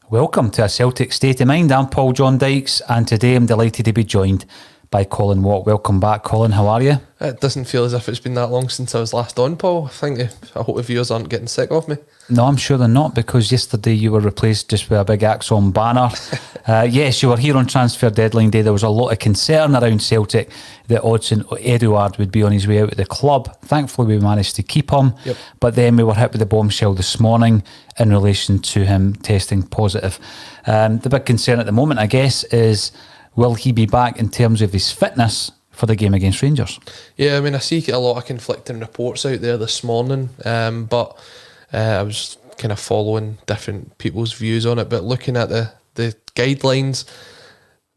Welcome to A Celtic State of Mind. I'm Paul John Dykes, and today I'm delighted to be joined by Colin Watt. Welcome back, Colin. How are you? It doesn't feel as if it's been that long since I was last on, Paul. I hope the viewers aren't getting sick of me. No, I'm sure they're not, because yesterday you were replaced just with a big Axon banner. Yes, you were here on transfer deadline day. There was a lot of concern around Celtic that Odsonne Édouard would be on his way out of the club. Thankfully, we managed to keep him. Yep. But then we were hit with the bombshell this morning in relation to him testing positive. The big concern at the moment, I guess, is will he be back in terms of his fitness for the game against Rangers? Yeah, I mean, I see a lot of conflicting reports out there this morning, but I was kind of following different people's views on it. But looking at the guidelines,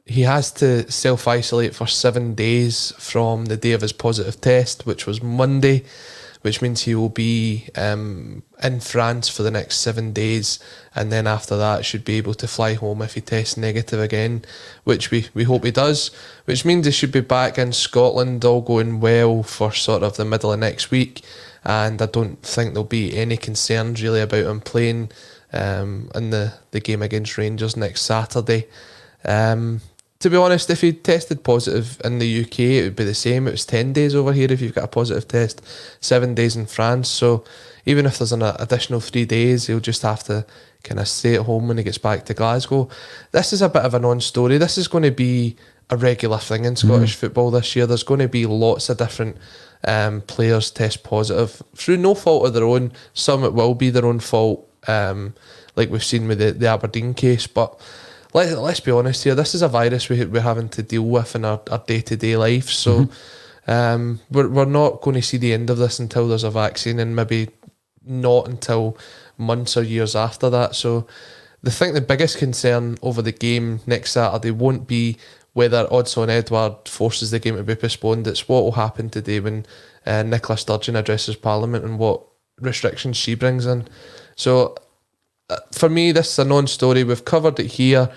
he has to self-isolate for 7 days from the day of his positive test, which was Monday, which means he will be in France for the next 7 days, and then after that should be able to fly home if he tests negative again, which we hope he does, which means he should be back in Scotland, all going well, for sort of the middle of next week. And I don't think there'll be any concerns really about him playing in the game against Rangers next Saturday. To be honest, if he tested positive in the UK, it would be the same. It was 10 days over here if you've got a positive test, 7 days in France. So even if there's an additional 3 days, he'll just have to kind of stay at home when he gets back to Glasgow. This is a bit of a non-story. This is going to be a regular thing in Scottish football this year. There's going to be lots of different players test positive through no fault of their own. Some it will be their own fault, like we've seen with the Aberdeen case. But let's be honest here, this is a virus we're having to deal with in our day-to-day life. So we're not going to see the end of this until there's a vaccine, and maybe not until months or years after that. So I think the biggest concern over the game next Saturday won't be whether Odsonne Édouard forces the game to be postponed. It's what will happen today when Nicola Sturgeon addresses Parliament and what restrictions she brings in. So for me, this is a non-story. We've covered it here.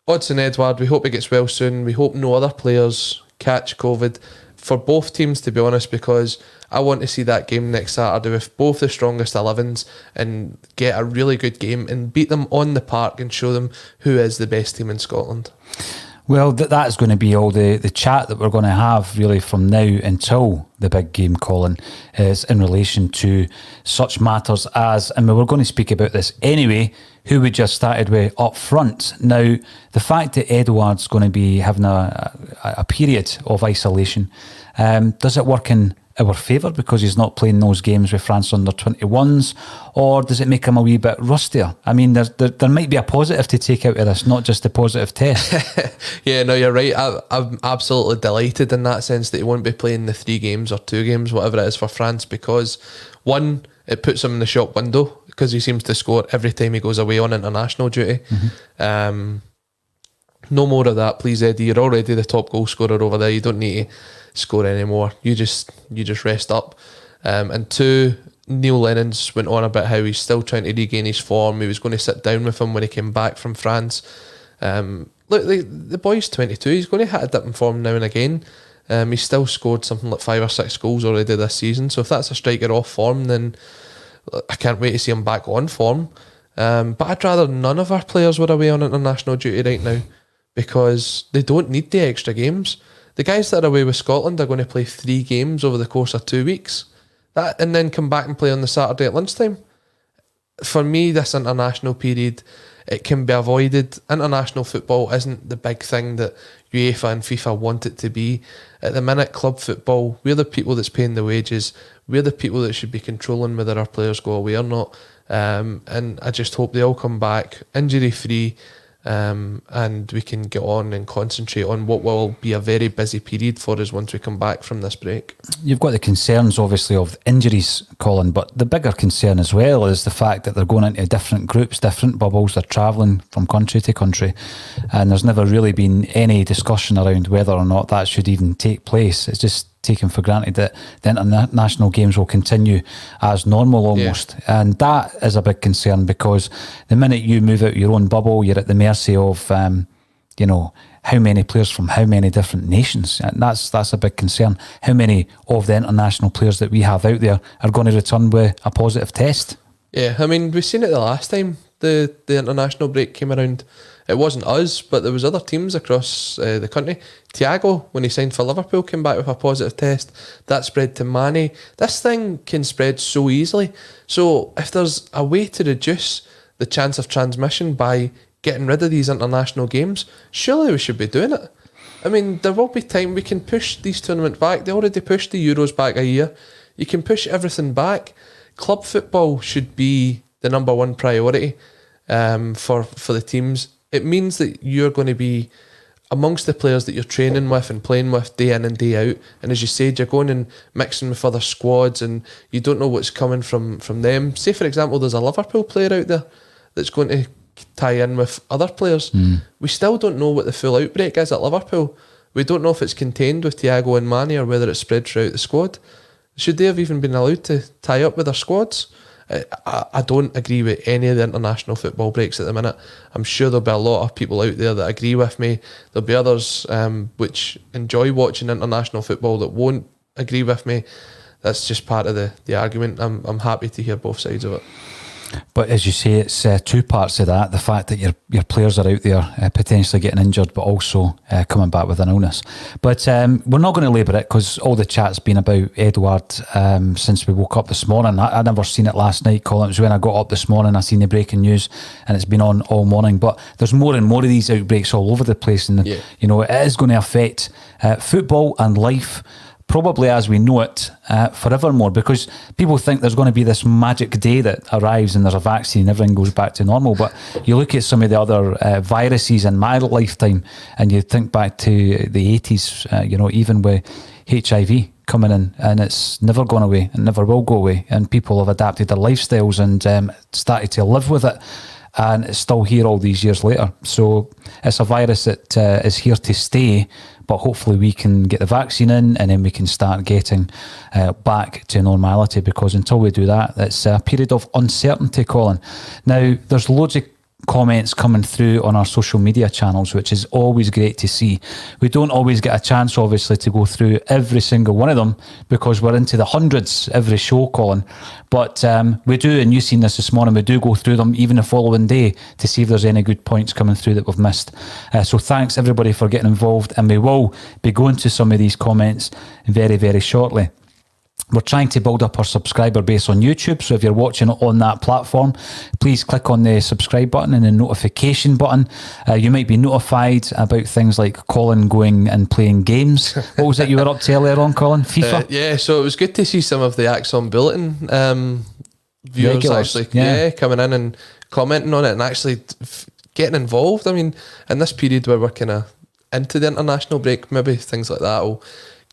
Odsonne Édouard, we hope he gets well soon. We hope no other players catch COVID for both teams, to be honest, because I want to see that game next Saturday with both the strongest 11s and get a really good game and beat them on the park and show them who is the best team in Scotland. Well, that's going to be all the chat that we're going to have really from now until the big game, Colin, is in relation to such matters as, and we were going to speak about this anyway, who we just started with up front. Now, the fact that Édouard's going to be having a period of isolation, does it work in our favour because he's not playing those games with France under 21s, or does it make him a wee bit rustier? I mean, there might be a positive to take out of this, not just the positive test. Yeah, no, you're right. I'm absolutely delighted in that sense that he won't be playing the 3 games or 2 games, whatever it is, for France, because one, it puts him in the shop window because he seems to score every time he goes away on international duty. No more of that, please, Eddie. You're already the top goal scorer over there. You don't need to score anymore. You just rest up. And 2, Neil Lennon's went on about how he's still trying to regain his form. He was going to sit down with him when he came back from France. Look, the boy's 22. He's going to hit a dip in form now and again. He's still scored something like 5 or 6 goals already this season. So if that's a striker off form, then I can't wait to see him back on form. But I'd rather none of our players were away on international duty right now, because they don't need the extra games. The guys that are away with Scotland are going to play 3 games over the course of 2 weeks, and then come back and play on the Saturday at lunchtime. For me, this international period, it can be avoided. International football isn't the big thing that UEFA and FIFA want it to be. At the minute, club football, we're the people that's paying the wages. We're the people that should be controlling whether our players go away or not. And I just hope they all come back injury-free, and we can get on and concentrate on what will be a very busy period for us once we come back from this break. You've got the concerns, obviously, of injuries, Colin, but the bigger concern as well is the fact that they're going into different groups, different bubbles, they're travelling from country to country, and there's never really been any discussion around whether or not that should even take place. It's just taken for granted that the international games will continue as normal almost. Yeah. And that is a big concern, because the minute you move out your own bubble, you're at the mercy of, how many players from how many different nations. And that's a big concern. How many of the international players that we have out there are going to return with a positive test? Yeah, I mean, we've seen it the last time. the international break came around, it wasn't us, but there was other teams across the country. Thiago, when he signed for Liverpool, came back with a positive test. That spread to Mane. This thing can spread so easily. So if there's a way to reduce the chance of transmission by getting rid of these international games, surely we should be doing it. I mean, there will be time we can push these tournaments back. They already pushed the Euros back a year. You can push everything back. Club football should be the number one priority for the teams. It means that you're going to be amongst the players that you're training with and playing with day in and day out. And as you said, you're going and mixing with other squads and you don't know what's coming from them. Say, for example, there's a Liverpool player out there that's going to tie in with other players. We still don't know what the full outbreak is at Liverpool. We don't know if it's contained with Thiago and Mane or whether it's spread throughout the squad. Should they have even been allowed to tie up with their squads? I don't agree with any of the international football breaks at the minute. I'm sure there'll be a lot of people out there that agree with me. There'll be others which enjoy watching international football that won't agree with me. That's just part of the argument. I'm happy to hear both sides of it. But as you say, it's two parts of that. The fact that your players are out there potentially getting injured, but also coming back with an illness. But we're not going to labour it because all the chat's been about Édouard since we woke up this morning. I never seen it last night, Colin. It was when I got up this morning, I seen the breaking news and it's been on all morning. But there's more and more of these outbreaks all over the place. And, you know, it is going to affect football and life probably as we know it forevermore, because people think there's going to be this magic day that arrives and there's a vaccine and everything goes back to normal. But you look at some of the other viruses in my lifetime and you think back to the 80s, you know, even with HIV coming in, and it's never gone away and never will go away, and people have adapted their lifestyles and started to live with it, and it's still here all these years later. So it's a virus that is here to stay, but hopefully we can get the vaccine in and then we can start getting back to normality, because until we do that, it's a period of uncertainty, Colin. Now, there's loads of comments coming through on our social media channels, which is always great to see. We don't always get a chance, obviously, to go through every single one of them because we're into the hundreds every show, Colin. But we do, and you've seen this morning, we do go through them even the following day to see if there's any good points coming through that we've missed. So thanks everybody for getting involved, and we will be going to some of these comments very, very shortly. We're trying to build up our subscriber base on YouTube, so if you're watching it on that platform, please click on the subscribe button and the notification button. You might be notified about things like Colin going and playing games. What was it you were up to earlier on, Colin? FIFA? Yeah, so it was good to see some of the Axon Bulletin viewers Regulars, actually coming in and commenting on it and actually getting involved. I mean, in this period where we're kind of into the international break, maybe things like that will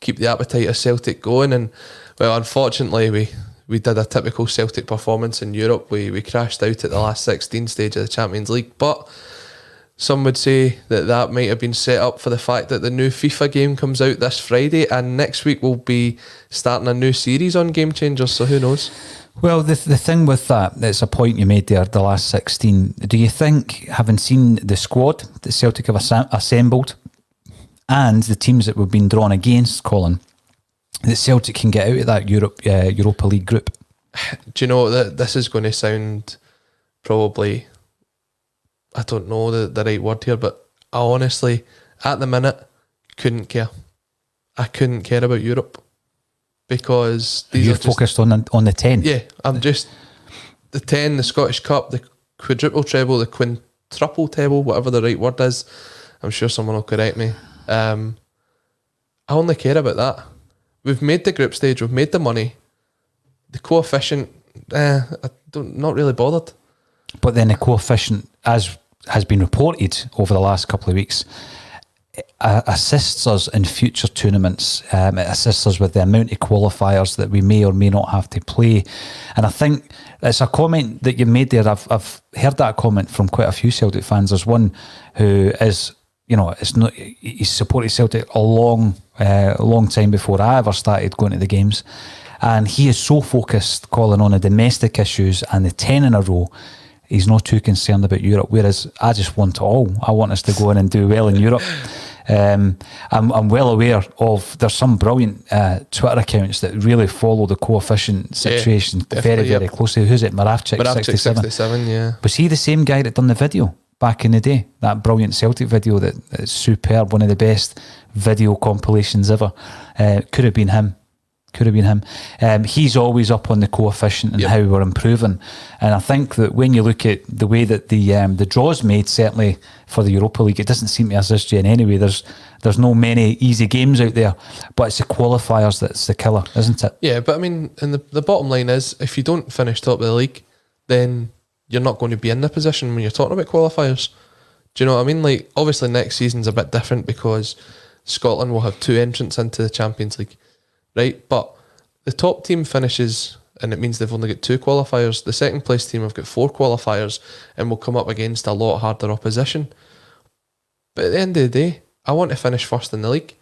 keep the appetite of Celtic going. And well, unfortunately, we did a typical Celtic performance in Europe. We crashed out at the last 16 stage of the Champions League. But some would say that might have been set up for the fact that the new FIFA game comes out this Friday, and next week we'll be starting a new series on Game Changers, so who knows? Well, the thing with that, it's a point you made there, the last 16. Do you think, having seen the squad that Celtic have assembled and the teams that we've been drawn against, Colin, that Celtic can get out of that Europa League group? Do you know that this is going to sound probably, I don't know the right word here, but I honestly, at the minute, couldn't care. I couldn't care about Europe because these You're focused on the 10. Yeah, I'm just the 10, the Scottish Cup, the quadruple treble, the quintuple treble, whatever the right word is. I'm sure someone will correct me. I only care about that. We've made the group stage, we've made the money. The coefficient, not really bothered. But then the coefficient, as has been reported over the last couple of weeks, assists us in future tournaments. It assists us with the amount of qualifiers that we may or may not have to play. And I think it's a comment that you made there. I've heard that comment from quite a few Celtic fans. There's one who is, you know, he's supported Celtic a long time before I ever started going to the games, and he is so focused, Colin, on the domestic issues and the 10 in a row. He's not too concerned about Europe, whereas I just want it all. I want us to go in and do well in Europe. I'm well aware of, there's some brilliant Twitter accounts that really follow the coefficient situation very closely. Who's it? Moravchik 67. Yeah. Was he the same guy that done the video back in the day? That brilliant Celtic video that's superb, one of the best video compilations ever. Could have been him. He's always up on the coefficient and how we're improving. And I think that when you look at the way that the draws made, certainly for the Europa League, it doesn't seem to assist you in any way. There's no many easy games out there, but it's the qualifiers that's the killer, isn't it? Yeah, but I mean, and the bottom line is, if you don't finish top of the league, then you're not going to be in the position when you're talking about qualifiers. Do you know what I mean? Like, obviously next season's a bit different because Scotland will have 2 entrants into the Champions League, right? But the top team finishes, and it means they've only got 2 qualifiers. The second place team have got 4 qualifiers and will come up against a lot harder opposition. But at the end of the day, I want to finish first in the league.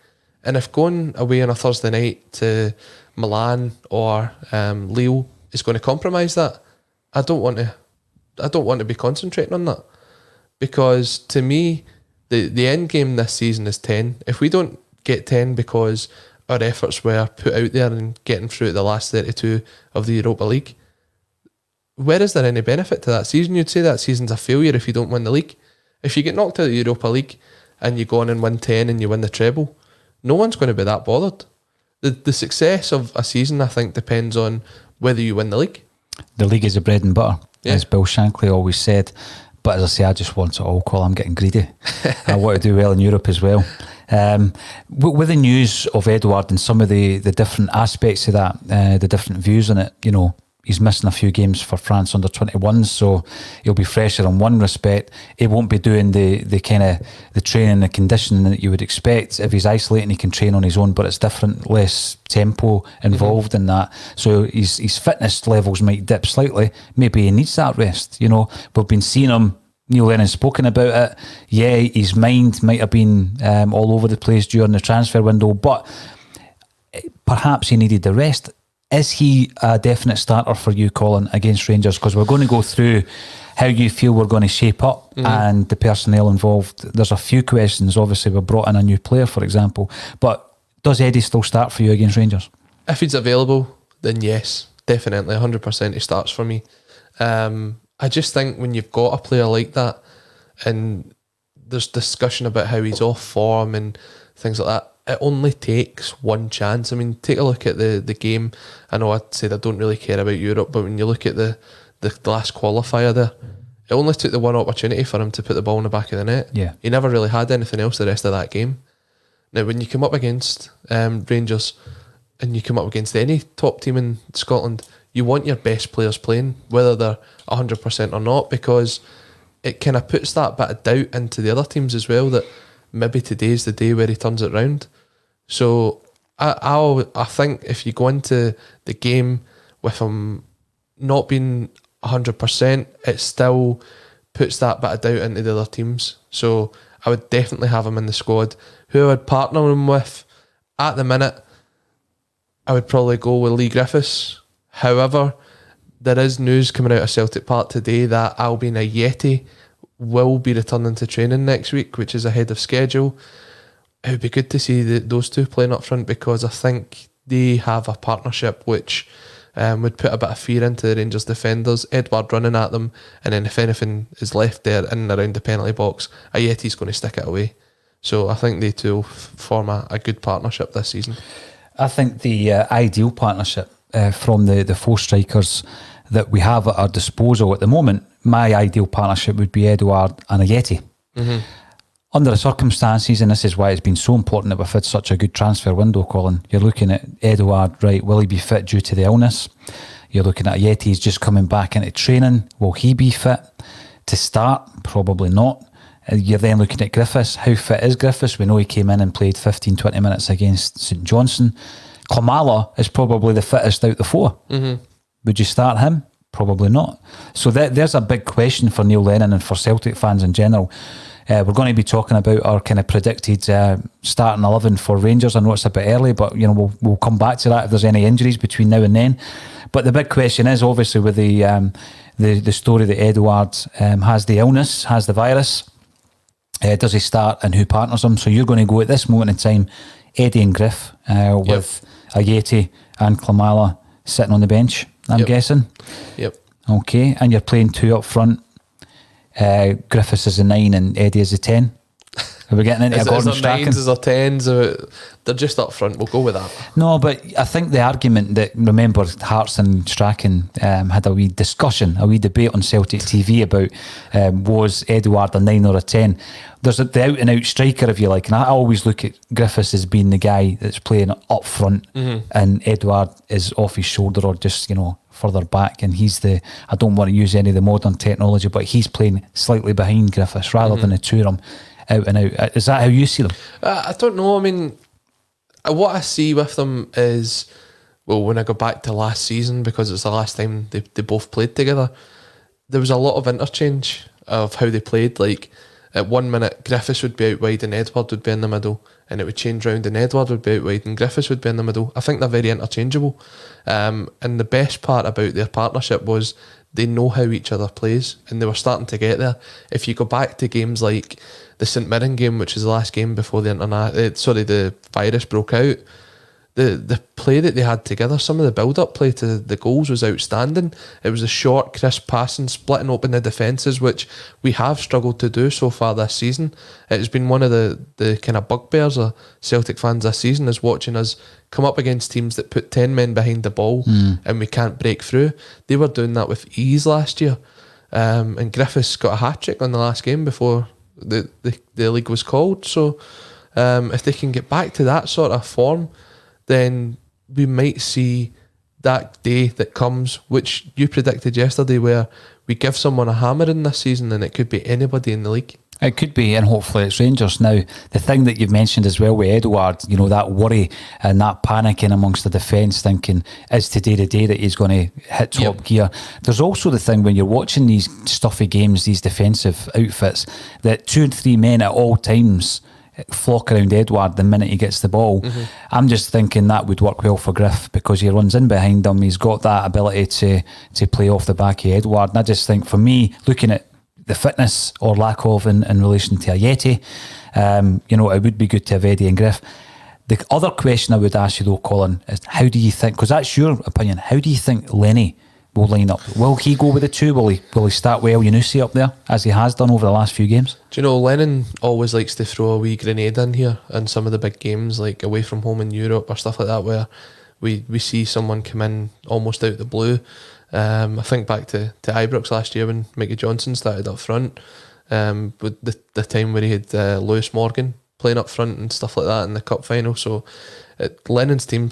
And if going away on a Thursday night to Milan or Lille is going to compromise that, I don't want to be concentrating on that. Because to me, the end game this season is 10. If we don't get 10 because our efforts were put out there and getting through to the last 32 of the Europa League, where is there any benefit to that season? You'd say that season's a failure if you don't win the league. If you get knocked out of the Europa League and you go on and win 10 and you win the treble, no one's going to be that bothered. The success of a season, I think, depends on whether you win the league. The league is the bread and butter, as Bill Shankly always said. But as I say, I just want it all, Colin. I'm getting greedy. I want to do well in Europe as well. With the news of Édouard and some of the different aspects of that, the different views on it, you know, he's missing a few games for France under 21s, so he'll be fresher in one respect. He won't be doing the kind of the training, the conditioning that you would expect. If he's isolating, he can train on his own, but it's different, less tempo involved in that. So his fitness levels might dip slightly. Maybe he needs that rest. You know, we've been seeing him. Neil Lennon's spoken about it. Yeah, his mind might have been all over the place during the transfer window, but perhaps he needed the rest. Is he a definite starter for you, Colin, against Rangers? Because we're going to go through how you feel we're going to shape up and the personnel involved. There's a few questions. Obviously, we brought in a new player, for example. But does Eddie still start for you against Rangers? If he's available, then yes, definitely, 100% he starts for me. I just think when you've got a player like that and there's discussion about how he's off form and things like that, it only takes one chance. I mean, take a look at the game. I know I said I don't really care about Europe, but when you look at the last qualifier there, it only took the one opportunity for him to put the ball in the back of the net. Yeah. He never really had anything else the rest of that game. Now, when you come up against Rangers and you come up against any top team in Scotland, you want your best players playing, whether they're 100% or not, because it kind of puts that bit of doubt into the other teams as well, that maybe today's the day where he turns it round. So I think if you go into the game with him not being 100%, it still puts that bit of doubt into the other teams. So I would definitely have him in the squad. Who I would partner him with at the minute, I would probably go with Lee Griffiths. However, there is news coming out of Celtic Park today that Albin Ayeti will be returning to training next week, which is ahead of schedule. It would be good to see those two playing up front, because I think they have a partnership which would put a bit of fear into the Rangers defenders. Édouard running at them, and then if anything is left there in and around the penalty box, Ayeti's going to stick it away. So I think they two will form a good partnership this season. I think the ideal partnership from the 4 strikers that we have at our disposal at the moment, my ideal partnership would be Édouard and Ayeti. Mm-hmm. Under the circumstances, and this is why it's been so important that we've had such a good transfer window, Colin, you're looking at Édouard, right, will he be fit due to the illness? You're looking at Ayeti, he's just coming back into training. Will he be fit to start? Probably not. You're then looking at Griffiths. How fit is Griffiths? We know he came in and played 15-20 minutes against St Johnstone. Klimala is probably the fittest out the 4. Mm-hmm. Would you start him? Probably not. So there's a big question for Neil Lennon and for Celtic fans in general. We're going to be talking about our kind of predicted starting 11 for Rangers. I know it's a bit early, but you know we'll come back to that if there's any injuries between now and then. But the big question is obviously with the story that Édouard has the illness, has the virus. Does he start and who partners him? So you're going to go at this moment in time, Eddie and Griff with Ayeti and Klimala sitting on the bench, I'm guessing. Yep. Okay, and you're playing 2 up front. Griffiths is a 9 and Eddie is a 10. Are we getting into a Gordon Strachan? Is there 10s? They're just up front. We'll go with that. No, but I think the argument that, remember, Hearts and Strachan had a wee discussion, a wee debate on Celtic TV about was Édouard a 9 or a 10? There's the out-and-out striker, if you like, and I always look at Griffiths as being the guy that's playing up front, and Édouard is off his shoulder or just, further back, and he's I don't want to use any of the modern technology, but he's playing slightly behind Griffiths rather than the two of them out and out. Is that how you see them? I don't know. I mean, what I see with them is, well, when I go back to last season, because it's the last time they both played together, there was a lot of interchange of how they played. Like, at 1 minute, Griffiths would be out wide and Édouard would be in the middle, and it would change round and Édouard would be out wide and Griffiths would be in the middle. I think they're very interchangeable. And the best part about their partnership was they know how each other plays, and they were starting to get there. If you go back to games like the St Mirren game, which is the last game before the virus broke out, the play that they had together, some of the build-up play to the goals was outstanding. It was a short, crisp passing, splitting open the defences, which we have struggled to do so far this season. It has been one of the kind of bugbears of Celtic fans this season, is watching us come up against teams that put 10 men behind the ball and we can't break through. They were doing that with ease last year. And Griffiths got a hat-trick on the last game before the league was called. So if they can get back to that sort of form, then we might see that day that comes, which you predicted yesterday, where we give someone a hammer in this season and it could be anybody in the league. It could be, and hopefully it's Rangers. Now, the thing that you've mentioned as well with Édouard, that worry and that panicking amongst the defence, thinking, is today the day that he's going to hit top gear? There's also the thing when you're watching these stuffy games, these defensive outfits, that 2 and 3 men at all times flock around Édouard the minute he gets the ball. I'm just thinking that would work well for Griff, because he runs in behind him. He's got that ability to play off the back of Édouard. And I just think, for me, looking at the fitness or lack of in relation to Ayeti, it would be good to have Eddie and Griff. The other question I would ask you though, Colin, is how do you think, because that's your opinion, how do you think Lenny will line up? Will he go with the 2? Will he start well Yunusi up there, as he has done over the last few games? Do you know, Lennon always likes to throw a wee grenade in here in some of the big games, like away from home in Europe or stuff like that, where we see someone come in almost out the blue. I think back to Ibrox last year when Mickey Johnson started up front, with the time where he had Lewis Morgan playing up front and stuff like that in the cup final. So Lennon's team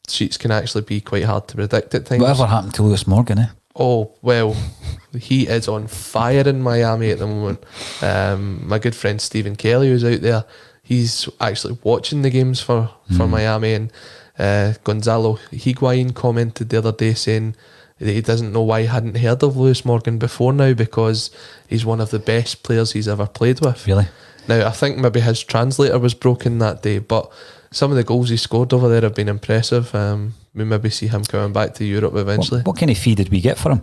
sheets can actually be quite hard to predict at times. Whatever happened to Lewis Morgan, eh? Oh, well, he is on fire in Miami at the moment. My good friend Stephen Kelly, who's out there, he's actually watching the games for Miami, and Gonzalo Higuain commented the other day saying that he doesn't know why he hadn't heard of Lewis Morgan before now, because he's one of the best players he's ever played with. Really? Now, I think maybe his translator was broken that day, but some of the goals he scored over there have been impressive. We maybe see him coming back to Europe eventually. What kind of fee did we get for him?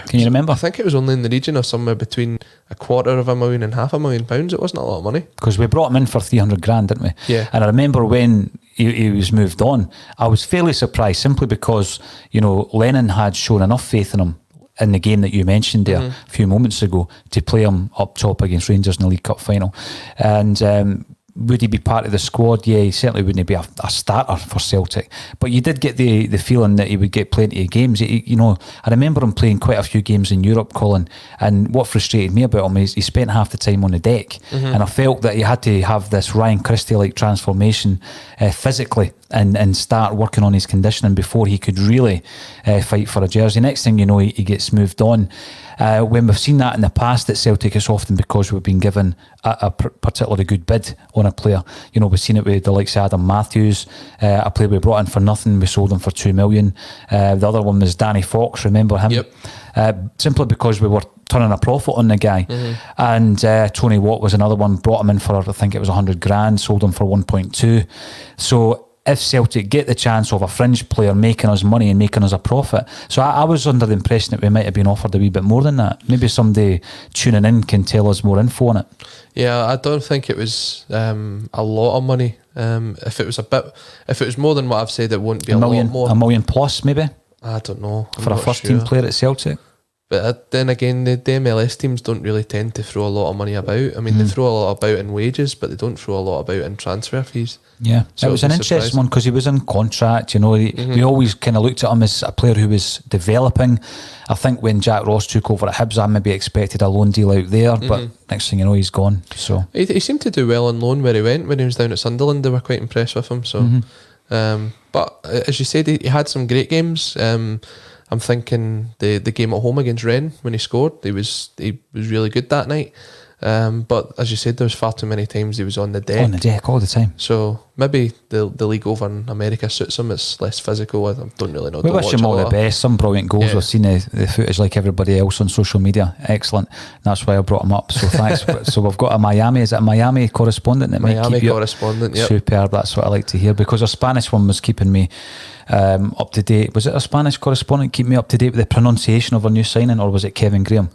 Can you remember? I think it was only in the region of somewhere between £250,000 and £500,000. It wasn't a lot of money. Because we brought him in for 300 grand, didn't we? Yeah. And I remember when he was moved on, I was fairly surprised, simply because, Lennon had shown enough faith in him in the game that you mentioned there a few moments ago to play him up top against Rangers in the League Cup final. And would he be part of the squad? Yeah, he certainly wouldn't be a starter for Celtic. But you did get the feeling that he would get plenty of games. I remember him playing quite a few games in Europe, Colin, and what frustrated me about him is he spent half the time on the deck. And I felt that he had to have this Ryan Christie-like transformation physically and start working on his conditioning before he could really fight for a jersey. Next thing you know, he gets moved on. When we've seen that in the past at Celtic, it's often because we've been given a particularly good bid on a player. We've seen it with the likes of Adam Matthews, a player we brought in for nothing, we sold him for $2 million. The other one was Danny Fox, remember him? Yep. Simply because we were turning a profit on the guy. And Tony Watt was another one, brought him in for, I think it was 100 grand, sold him for 1.2. So if Celtic get the chance of a fringe player making us money and making us a profit. So I was under the impression that we might have been offered a wee bit more than that. Maybe somebody tuning in can tell us more info on it. Yeah, I don't think it was a lot of money. If it was more than what I've said, it wouldn't be a lot more. $1 million plus, maybe? I don't know. For a first team player at Celtic? But then again, the MLS teams don't really tend to throw a lot of money about. I mean, they throw a lot about in wages, but they don't throw a lot about in transfer fees. Yeah, so it was an interesting one because he was in contract. You know, we always kind of looked at him as a player who was developing. I think when Jack Ross took over at Hibs, I maybe expected a loan deal out there, but next thing you know, he's gone. So he seemed to do well on loan where he went. When he was down at Sunderland, they were quite impressed with him. So, but as you said, he had some great games. I'm thinking the game at home against Rennes when he scored, he was really good that night. But as you said, there was far too many times he was on the deck. On the deck all the time. So maybe the league over in America suits him. It's less physical. I don't really know. We wish him all the best. Some brilliant goals. Yeah. We've seen the footage like everybody else on social media. Excellent. That's why I brought him up. So thanks. So we've got a Miami. Is it a Miami correspondent that might keep you correspondent? Yep. Superb. That's what I like to hear, because our Spanish one was keeping me up to date. Was it a Spanish correspondent keep me up to date with the pronunciation of our new signing, or was it Kevin Graham?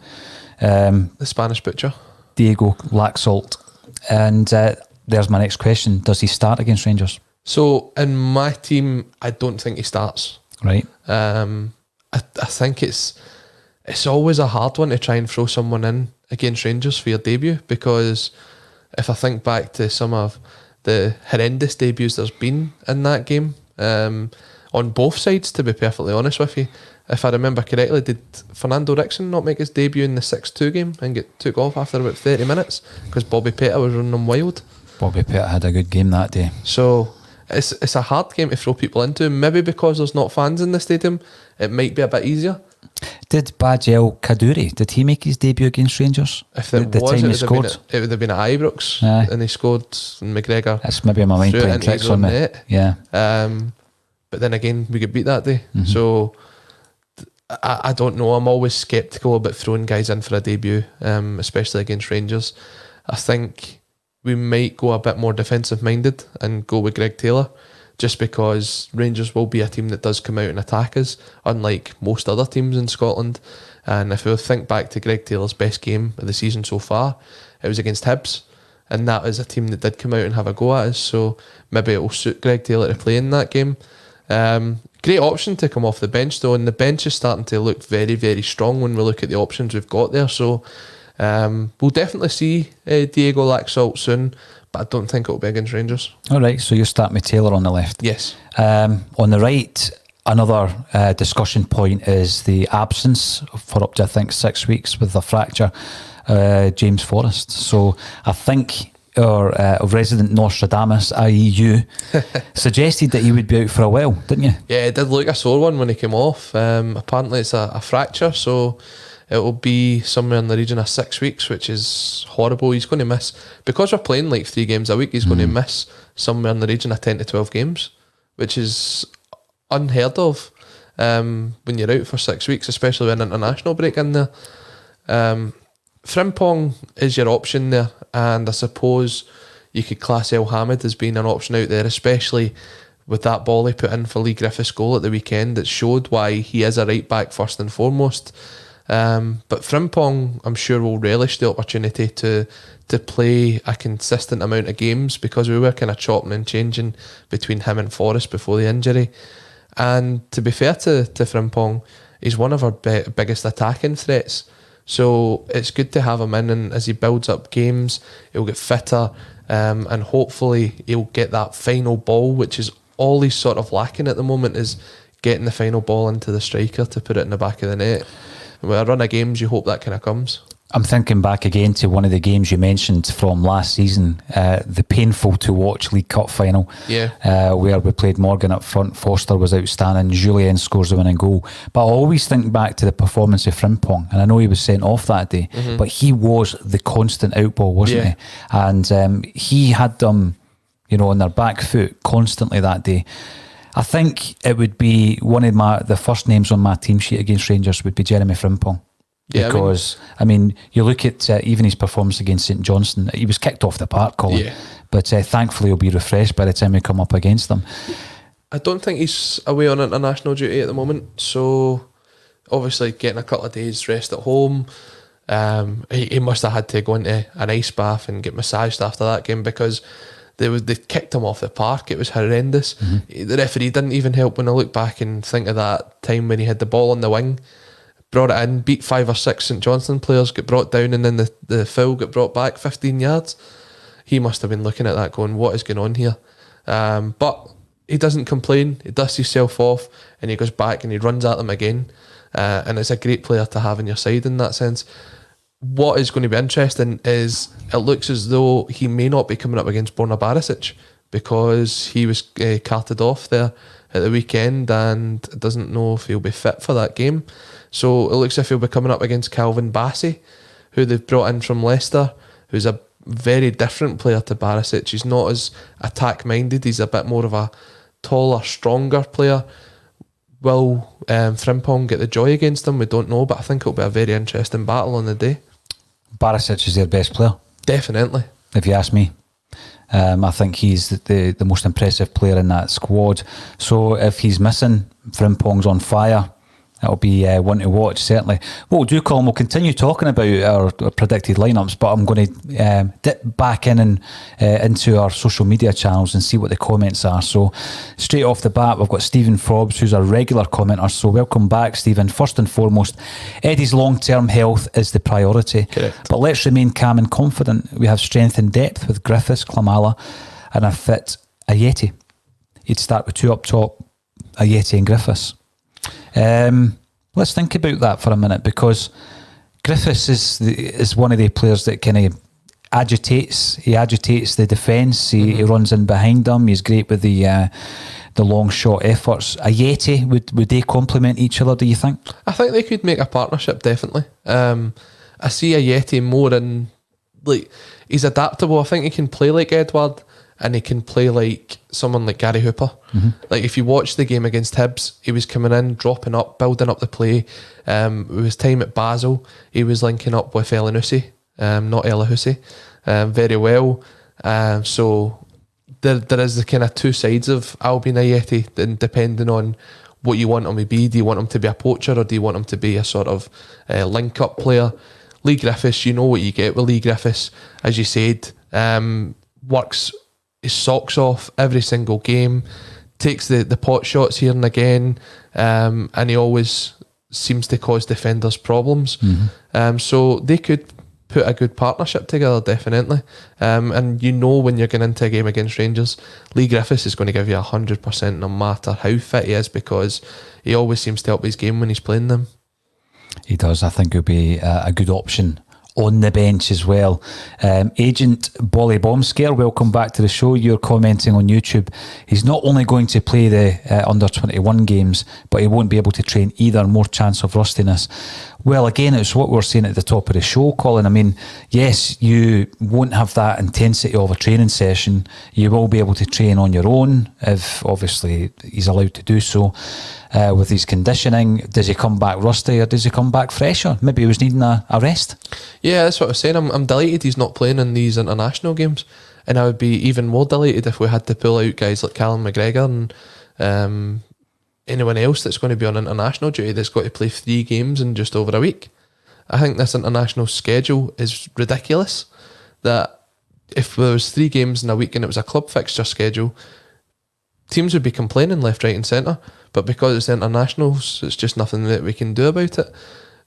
The Spanish butcher. Diego Laxalt. And there's my next question. Does he start against Rangers? So in my team, I don't think he starts. Right. I think it's always a hard one to try and throw someone in against Rangers for your debut, because if I think back to some of the horrendous debuts there's been in that game, on both sides, to be perfectly honest with you, if I remember correctly, did Fernando Rickson not make his debut in the 6-2 game and get took off after about 30 minutes because Bobby Petta was running them wild? Bobby Petta had a good game that day. So it's a hard game to throw people into. Maybe because there's not fans in the stadium, it might be a bit easier. Did Bajel Kaduri, did he make his debut against Rangers? If it would have been at Ibrox, and he scored, and McGregor. That's maybe my mind playing tricks on me. Yeah. But then again, we got beat that day. So I don't know. I'm always sceptical about throwing guys in for a debut, especially against Rangers. I think we might go a bit more defensive minded and go with Greg Taylor, just because Rangers will be a team that does come out and attack us, unlike most other teams in Scotland. And if we think back to Greg Taylor's best game of the season so far, it was against Hibs, and that is a team that did come out and have a go at us. So maybe it will suit Greg Taylor to play in that game. Great option to come off the bench though, and the bench is starting to look very, very strong when we look at the options we've got there. So we'll definitely see Diego Laxalt soon, but I don't think it'll be against Rangers. Alright, so you're starting with Taylor on the left. Yes. On the right, another discussion point is the absence for up to I think 6 weeks with a fracture, James Forrest. So I think our resident Nostradamus, i.e. you, suggested that he would be out for a while, didn't you? Yeah, it did look a sore one when he came off. Apparently it's a fracture, so it will be somewhere in the region of 6 weeks, which is horrible. He's going to miss, because we're playing like 3 games a week, he's going to miss somewhere in the region of 10 to 12 games, which is unheard of when you're out for 6 weeks, especially with an international break in there. Frimpong is your option there, and I suppose you could class El Hamid as being an option out there, especially with that ball he put in for Lee Griffiths' goal at the weekend that showed why he is a right back first and foremost. But Frimpong, I'm sure, will relish the opportunity to play a consistent amount of games, because we were kind of chopping and changing between him and Forrest before the injury. And to be fair to Frimpong, he's one of our biggest attacking threats. So it's good to have him in, and as he builds up games, he'll get fitter, and hopefully he'll get that final ball, which is all he's sort of lacking at the moment, is getting the final ball into the striker to put it in the back of the net. And with a run of games, you hope that kind of comes. I'm thinking back again to one of the games you mentioned from last season, the painful to watch League Cup final, where we played Morgan up front. Foster was outstanding. Julien scores the winning goal. But I always think back to the performance of Frimpong, and I know he was sent off that day, but he was the constant outball, wasn't he? And he had them, on their back foot constantly that day. I think it would be one of the first names on my team sheet against Rangers would be Jeremy Frimpong. Because, I mean you look at even his performance against St Johnstone, he was kicked off the park, Colin. But thankfully he'll be refreshed by the time we come up against them. I don't think he's away on international duty at the moment, so obviously getting a couple of days rest at home. He must have had to go into an ice bath and get massaged after that game, because they kicked him off the park. It was horrendous. The referee didn't even help. When I look back and think of that time when he had the ball on the wing, brought it in, beat 5 or 6 St Johnstone players, got brought down, and then the foul got brought back 15 yards. He must have been looking at that going, what is going on here? But he doesn't complain. He dusts himself off and he goes back and he runs at them again. And it's a great player to have in your side in that sense. What is going to be interesting is it looks as though he may not be coming up against Borna Barisic, because he was carted off there at the weekend and doesn't know if he'll be fit for that game. So it looks as if he'll be coming up against Calvin Bassey, who they've brought in from Leicester, who's a very different player to Barisic. He's not as attack minded. He's a bit more of a taller, stronger player. Will Frimpong get the joy against him? We don't know, but I think it'll be a very interesting battle on the day. Barisic is their best player. Definitely. If you ask me. I think he's the most impressive player in that squad. So if he's missing, Frimpong's on fire. It'll be one to watch, certainly. What we'll do, Colin, we'll continue talking about our predicted lineups, but I'm going to dip back in and into our social media channels and see what the comments are. So straight off the bat, we've got Stephen Forbes, who's a regular commenter. So welcome back, Stephen. First and foremost, Eddie's long-term health is the priority. Correct. But let's remain calm and confident. We have strength and depth with Griffiths, Klimala, and a fit Ayeti. You'd start with 2 up top, Ayeti and Griffiths. Let's think about that for a minute, because Griffiths is one of the players that kind of agitates the defence. He runs in behind them. He's great with the long shot efforts. Ayeti, would they complement each other, do you think? I think they could make a partnership, definitely. I see Ayeti more in, like, he's adaptable. I think he can play like Edouard, and he can play like someone like Gary Hooper. Like, if you watch the game against Hibs, he was coming in, dropping up, building up the play. With his time at Basel, he was linking up with Elyounoussi, not Elyounoussi, very well. So there is the kind of two sides of Albion Ayeti, and depending on what you want him to be. Do you want him to be a poacher, or do you want him to be a sort of link-up player? Lee Griffiths, you know what you get with Lee Griffiths, as you said, works his socks off every single game, takes the pot shots here and again, and he always seems to cause defenders problems. So they could put a good partnership together, definitely. And you know, when you're going into a game against Rangers, Lee Griffiths is going to give you 100% no matter how fit he is, because he always seems to help his game when he's playing them. He does. I think he'll be a good option on the bench as well. Agent Bolly Bombscare, welcome back to the show. You're commenting on YouTube. He's not only going to play the under 21 games, but he won't be able to train either. More chance of rustiness. Well, again, it's what we were saying at the top of the show, Colin. I mean, yes, you won't have that intensity of a training session. You will be able to train on your own, if obviously he's allowed to do so. With his conditioning, does he come back rusty, or does he come back fresher? Maybe he was needing a rest. Yeah, that's what I was saying. I'm delighted he's not playing in these international games, and I would be even more delighted if we had to pull out guys like Callum McGregor and anyone else that's going to be on international duty that's got to play 3 games in just over a week. I think this international schedule is ridiculous. That if there was 3 games in a week and it was a club fixture schedule, teams would be complaining left, right and centre. But because it's internationals, it's just nothing that we can do about it.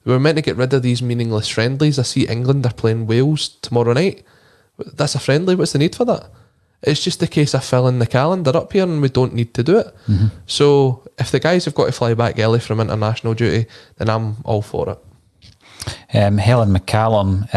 We're meant to get rid of these meaningless friendlies. I see England are playing Wales tomorrow night. That's a friendly. What's the need for that? It's just a case of filling the calendar up here, and we don't need to do it. So if the guys have got to fly back early from international duty, then I'm all for it. Helen McCallum,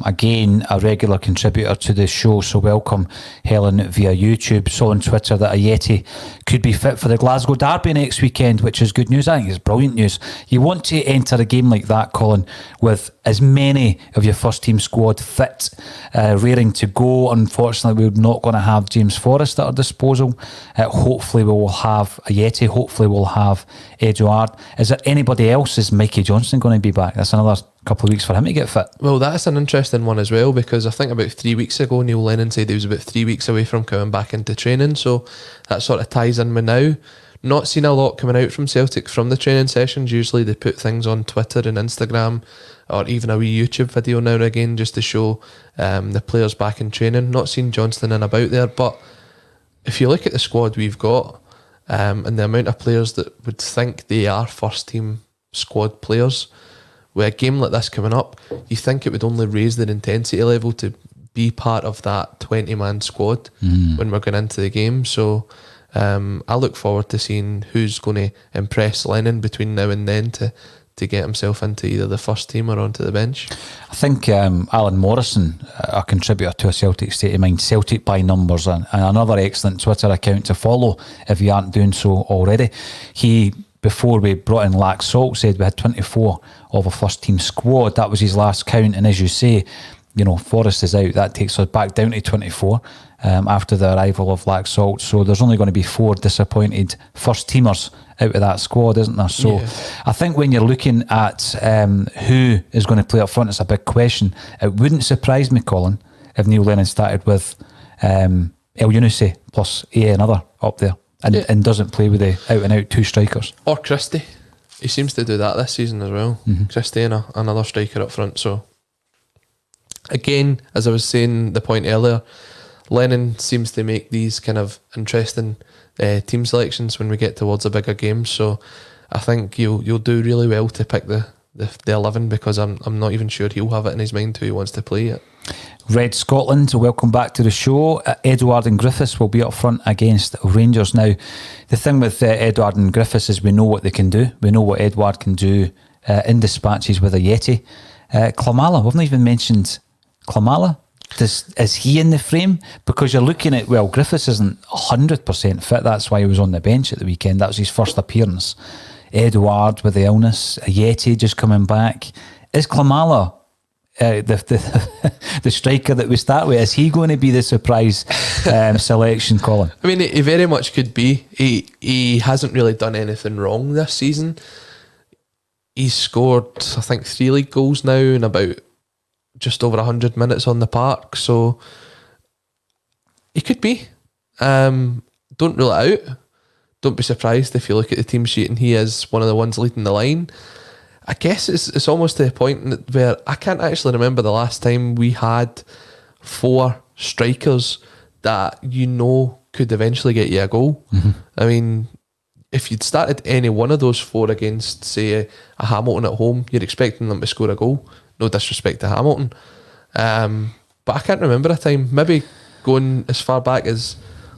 again a regular contributor to the show, so welcome Helen via YouTube. Saw on Twitter that Ayeti could be fit for the Glasgow Derby next weekend, which is good news. I think it's brilliant news. You want to enter a game like that, Colin, with as many of your first team squad fit, raring to go. Unfortunately, we're not going to have James Forrest at our disposal. Hopefully we will have Ayeti, hopefully we'll have Édouard. Is there anybody else? Is Mikey Johnson going to be back? That's another couple of weeks for him to get fit. Well, that's an interesting one as well, because I think about 3 weeks ago, Neil Lennon said he was about 3 weeks away from coming back into training. So that sort of ties in with now. Not seen a lot coming out from Celtic from the training sessions. Usually they put things on Twitter and Instagram, or even a wee YouTube video now and again, just to show the players back in training. Not seen Johnston in about there, but if you look at the squad we've got, and the amount of players that would think they are first team squad players, with a game like this coming up, you think it would only raise their intensity level to be part of that 20-man squad when we're going into the game. So I look forward to seeing who's going to impress Lennon between now and then to get himself into either the first team or onto the bench. I think Alan Morrison, a contributor to A Celtic State of Mind, Celtic by Numbers, and another excellent Twitter account to follow if you aren't doing so already. He, before we brought in Lax Salt, said we had 24 of a first team squad. That was his last count, and as you say, you know, Forrest is out. That takes us back down to 24 after the arrival of Lax Salt. So there's only going to be 4 disappointed first teamers out of that squad, isn't there? So I think when you're looking at who is going to play up front, it's a big question. It wouldn't surprise me, Colin, if Neil Lennon started with El Yunusi plus another up there and doesn't play with the out and out 2 strikers. Or Christie. He seems to do that this season as well. Christie and another striker up front. So again, as I was saying the point earlier, Lennon seems to make these kind of interesting team selections when we get towards a bigger game. So I think you'll do really well to pick the 11, because I'm not even sure he'll have it in his mind who he wants to play yet. Red Scotland, welcome back to the show. Édouard and Griffiths will be up front against Rangers. Now, the thing with Édouard and Griffiths is we know what they can do. We know what Édouard can do in dispatches with a Yeti. Klimala, we've not even mentioned Klimala. Is he in the frame? Because you're looking at, well, Griffiths isn't 100% fit. That's why he was on the bench at the weekend. That was his first appearance. Édouard with the illness, a Yeti just coming back. Is Klimala the striker that we start with? Is he going to be the surprise selection, Colin? I mean, he very much could be. He hasn't really done anything wrong this season. He's scored, I think, 3 league goals now in about just over 100 minutes on the park, so he could be. Don't rule it out. Don't be surprised if you look at the team sheet and he is one of the ones leading the line. I guess it's almost to the point where I can't actually remember the last time we had 4 strikers that could eventually get you a goal. I mean, if you'd started any one of those 4 against, say, a Hamilton at home, you're expecting them to score a goal. No disrespect to Hamilton. But I can't remember a time, maybe going as far back as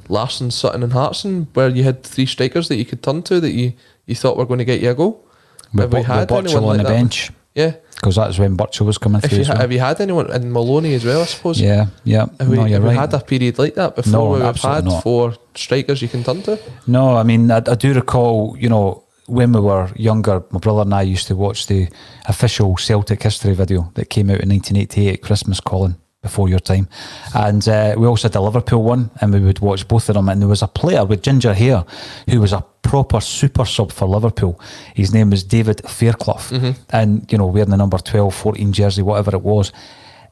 Larsson, Sutton and Hartson, where you had 3 strikers that you could turn to that you thought were going to get you a goal. With Burchell on the bench. Yeah. Because that was when Burchell was coming through. Have you had anyone, and Maloney as well, I suppose? Yeah. Have we had a period like that before? No, where we've had not. 4 strikers you can turn to? No, I mean, I do recall, when we were younger, my brother and I used to watch the official Celtic history video that came out in 1988 at Christmas, Colin, before your time. And we also had the Liverpool one, and we would watch both of them. And there was a player with ginger hair who was a proper super sub for Liverpool. His name was David Fairclough. And, wearing the number 12, 14 jersey, whatever it was.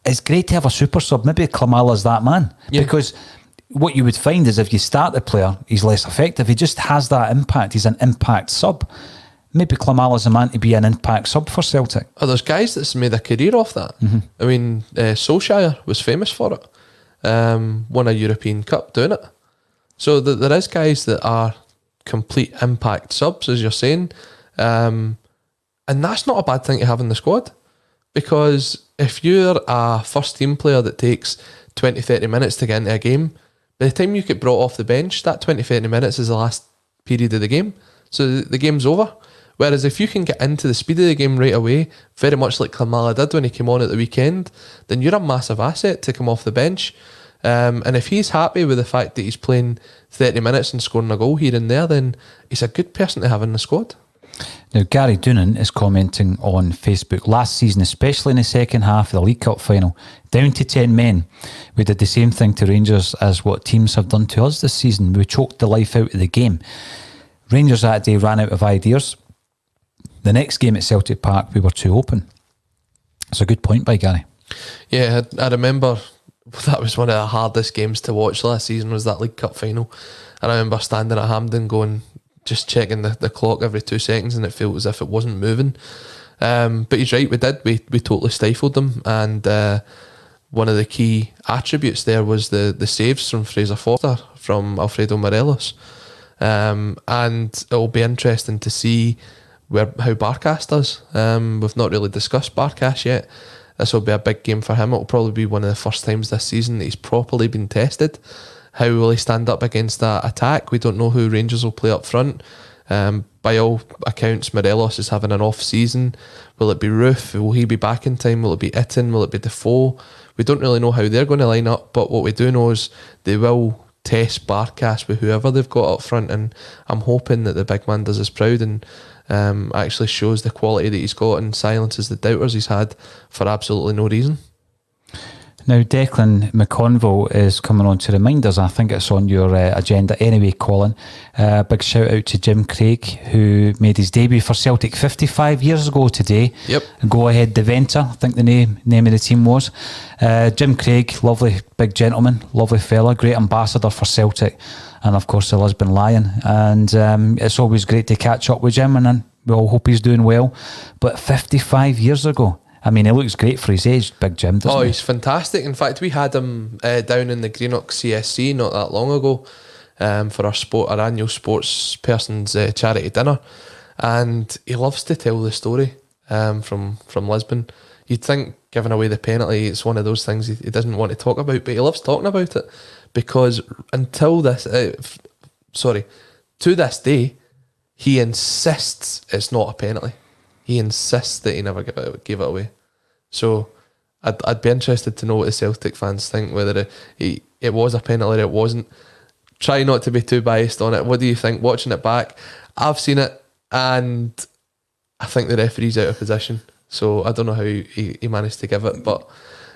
It's great to have a super sub. Maybe Klimala's that man. Yeah. Because what you would find is if you start the player, he's less effective. He just has that impact. He's an impact sub. Maybe Klimala's a man to be an impact sub for Celtic. Oh, there's guys that's made a career off that. I mean, Solskjaer was famous for it. Won a European Cup doing it. So there is guys that are complete impact subs, as you're saying. And that's not a bad thing to have in the squad. Because if you're a first team player that takes 20, 30 minutes to get into a game, by the time you get brought off the bench, that 20, 30 minutes is the last period of the game. So the game's over. Whereas if you can get into the speed of the game right away, very much like Klimala did when he came on at the weekend, then you're a massive asset to come off the bench. And if he's happy with the fact that he's playing 30 minutes and scoring a goal here and there, then he's a good person to have in the squad. Now, Gary Doonan is commenting on Facebook. Last season, especially in the second half of the League Cup final, down to 10 men. We did the same thing to Rangers as what teams have done to us this season. We choked the life out of the game. Rangers that day ran out of ideas. The next game at Celtic Park, we were too open. It's a good point by Gary. Yeah, I remember that was one of the hardest games to watch last season, was that League Cup final. And I remember standing at Hampden going, just checking the clock every 2 seconds, and it felt as if it wasn't moving. But he's right, we totally stifled them. And one of the key attributes there was the saves from Fraser Forster, from Alfredo Morelos. And it'll be interesting to see how Barkas does. We've not really discussed Barkas yet. This will be a big game for him. It'll probably be one of the first times this season that he's properly been tested. How will he stand up against that attack? We don't know who Rangers will play up front. By all accounts, Morelos is having an off season. Will it be Roof? Will he be back in time? Will it be Itten? Will it be Defoe? We don't really know how they're going to line up, but what we do know is they will test Barkas with whoever they've got up front, and I'm hoping that the big man does us proud and actually shows the quality that he's got and silences the doubters he's had for absolutely no reason. Now, Declan McConville is coming on to remind us, I think it's on your agenda anyway, Colin. Big shout out to Jim Craig, who made his debut for Celtic 55 years ago today. Yep. Go Ahead Deventer, I think the name of the team was. Jim Craig, lovely big gentleman, lovely fella, great ambassador for Celtic, and of course the Lisbon Lion. And it's always great to catch up with Jim, and we all hope he's doing well. But 55 years ago, I mean, he looks great for his age, Big Jim, doesn't he? Oh, he's fantastic. In fact, we had him down in the Greenock CSC not that long ago for our annual sports person's charity dinner, and he loves to tell the story from Lisbon. You'd think, giving away the penalty, it's one of those things he doesn't want to talk about, but he loves talking about it, because to this day, he insists it's not a penalty. He insists that he never gave it away. So I'd be interested to know what the Celtic fans think, whether it was a penalty or it wasn't. Try not to be too biased on it. What do you think watching it back? I've seen it, and I think the referee's out of position. So I don't know how he managed to give it, but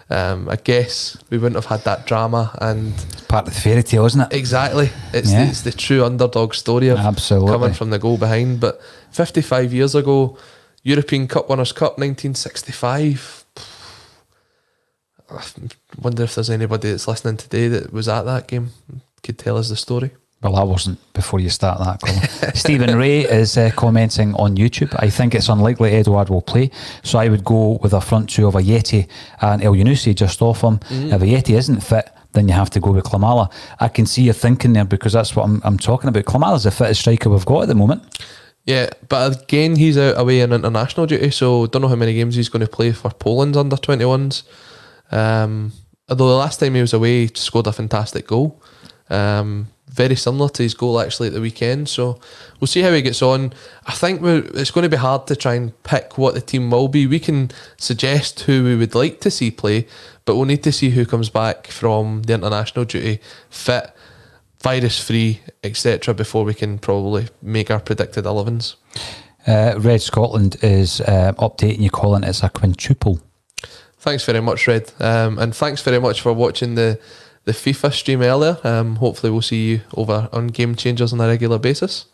I guess we wouldn't have had that drama. And part of the fairy tale, isn't it? Exactly. It's the true underdog story of absolutely coming from the goal behind. But 55 years ago, European Cup Winners' Cup 1965. I wonder if there's anybody that's listening today that was at that game, could tell us the story. Well, I wasn't before you start that, Colin. Stephen Ray is commenting on YouTube. I think it's unlikely Édouard will play, so I would go with a front two of Ajeti and El Yunusi just off him. If Ajeti isn't fit, then you have to go with Klimala. I can see your thinking there, because that's what I'm talking about. Klimala's the fittest striker we've got at the moment. Yeah, but again, he's out away in international duty, so don't know how many games he's going to play for Poland's under 21s. Although the last time he was away, he scored a fantastic goal. Very similar to his goal actually at the weekend. So we'll see how he gets on. I think it's going to be hard to try and pick what the team will be. We can suggest who we would like to see play, but we'll need to see who comes back from the international duty fit, virus free, etc., before we can probably make our predicted 11s. Red Scotland is updating you, Colin. It's a quintuple. Thanks very much, Red, and thanks very much for watching the FIFA stream earlier. Hopefully we'll see you over on Game Changers on a regular basis.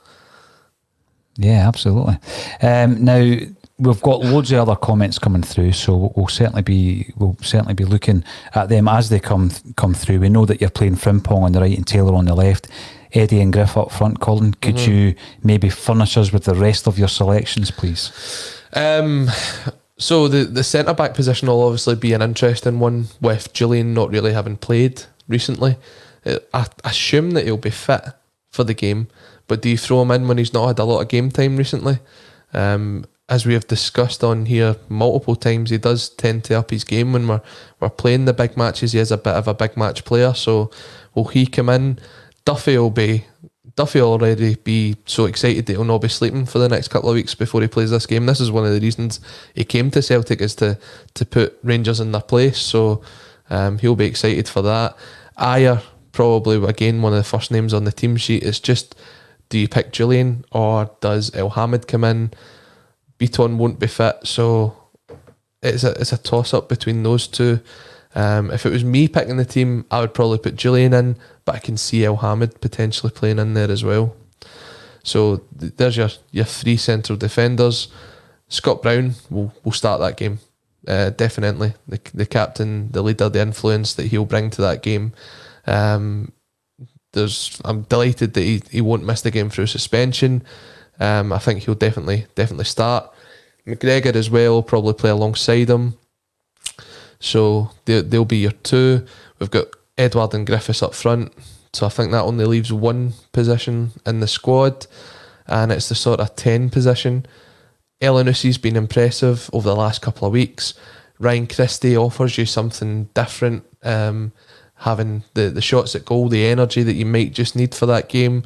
Yeah, absolutely. Now we've got loads of other comments coming through, so we'll certainly be looking at them as they come through. We know that you're playing Frimpong on the right and Taylor on the left, Eddie and Griff up front. Colin, could you maybe furnish us with the rest of your selections, please? So the centre back position will obviously be an interesting one, with Julian not really having played recently. I assume that he'll be fit for the game, but do you throw him in when he's not had a lot of game time recently? As we have discussed on here multiple times, he does tend to up his game when we're playing the big matches. He is a bit of a big match player, so will he come in? Duffy will already be so excited that he'll not be sleeping for the next couple of weeks before he plays this game. This is one of the reasons he came to Celtic, is to put Rangers in their place, so he'll be excited for that. Ayer, probably again one of the first names on the team sheet. It's just, do you pick Julian or does El Hamid come in? Beaton won't be fit, so it's a toss up between those two. If it was me picking the team, I would probably put Julian in, but I can see El Hamid potentially playing in there as well. So there's your three central defenders. Scott Brown will start that game. definitely the captain, the leader, the influence that he'll bring to that game. I'm delighted that he won't miss the game through suspension. I think he'll definitely start. McGregor as well will probably play alongside him. So they'll be your two. We've got Edouard and Griffiths up front. So I think that only leaves one position in the squad, and it's the sort of 10 position. Elyounoussi's been impressive over the last couple of weeks. Ryan Christie offers you something different, having the shots at goal, the energy that you might just need for that game.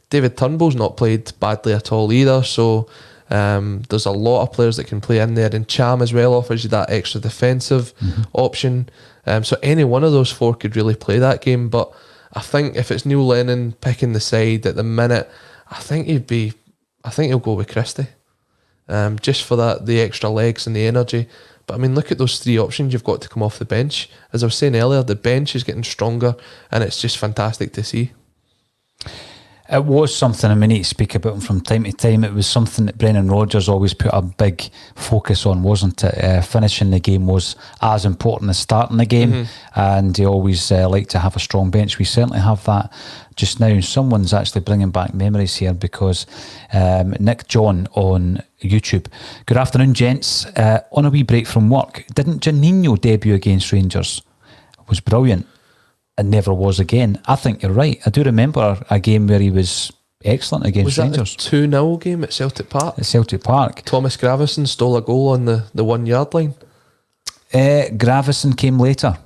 David Turnbull's not played badly at all either, so there's a lot of players that can play in there, and Cham as well offers you that extra defensive option. So any one of those four could really play that game, but I think if it's Neil Lennon picking the side at the minute, I think he'll go with Christie, just for the extra legs and the energy. But I mean, look at those three options you've got to come off the bench. As I was saying earlier, the bench is getting stronger, and it's just fantastic to see. It was something, and we need to speak about him from time to time. It was something that Brendan Rodgers always put a big focus on, wasn't it? Finishing the game was as important as starting the game, and he always liked to have a strong bench. We certainly have that just now. Someone's actually bringing back memories here, because Nick John on YouTube. Good afternoon, gents. On a wee break from work, didn't Janino debut against Rangers? It was brilliant. And never was again. I think you're right. I do remember a game where he was excellent against Rangers. Was that the 2-0 game at Celtic Park? At Celtic Park. Thomas Gravesen stole a goal on the 1 yard line. Gravesen came later.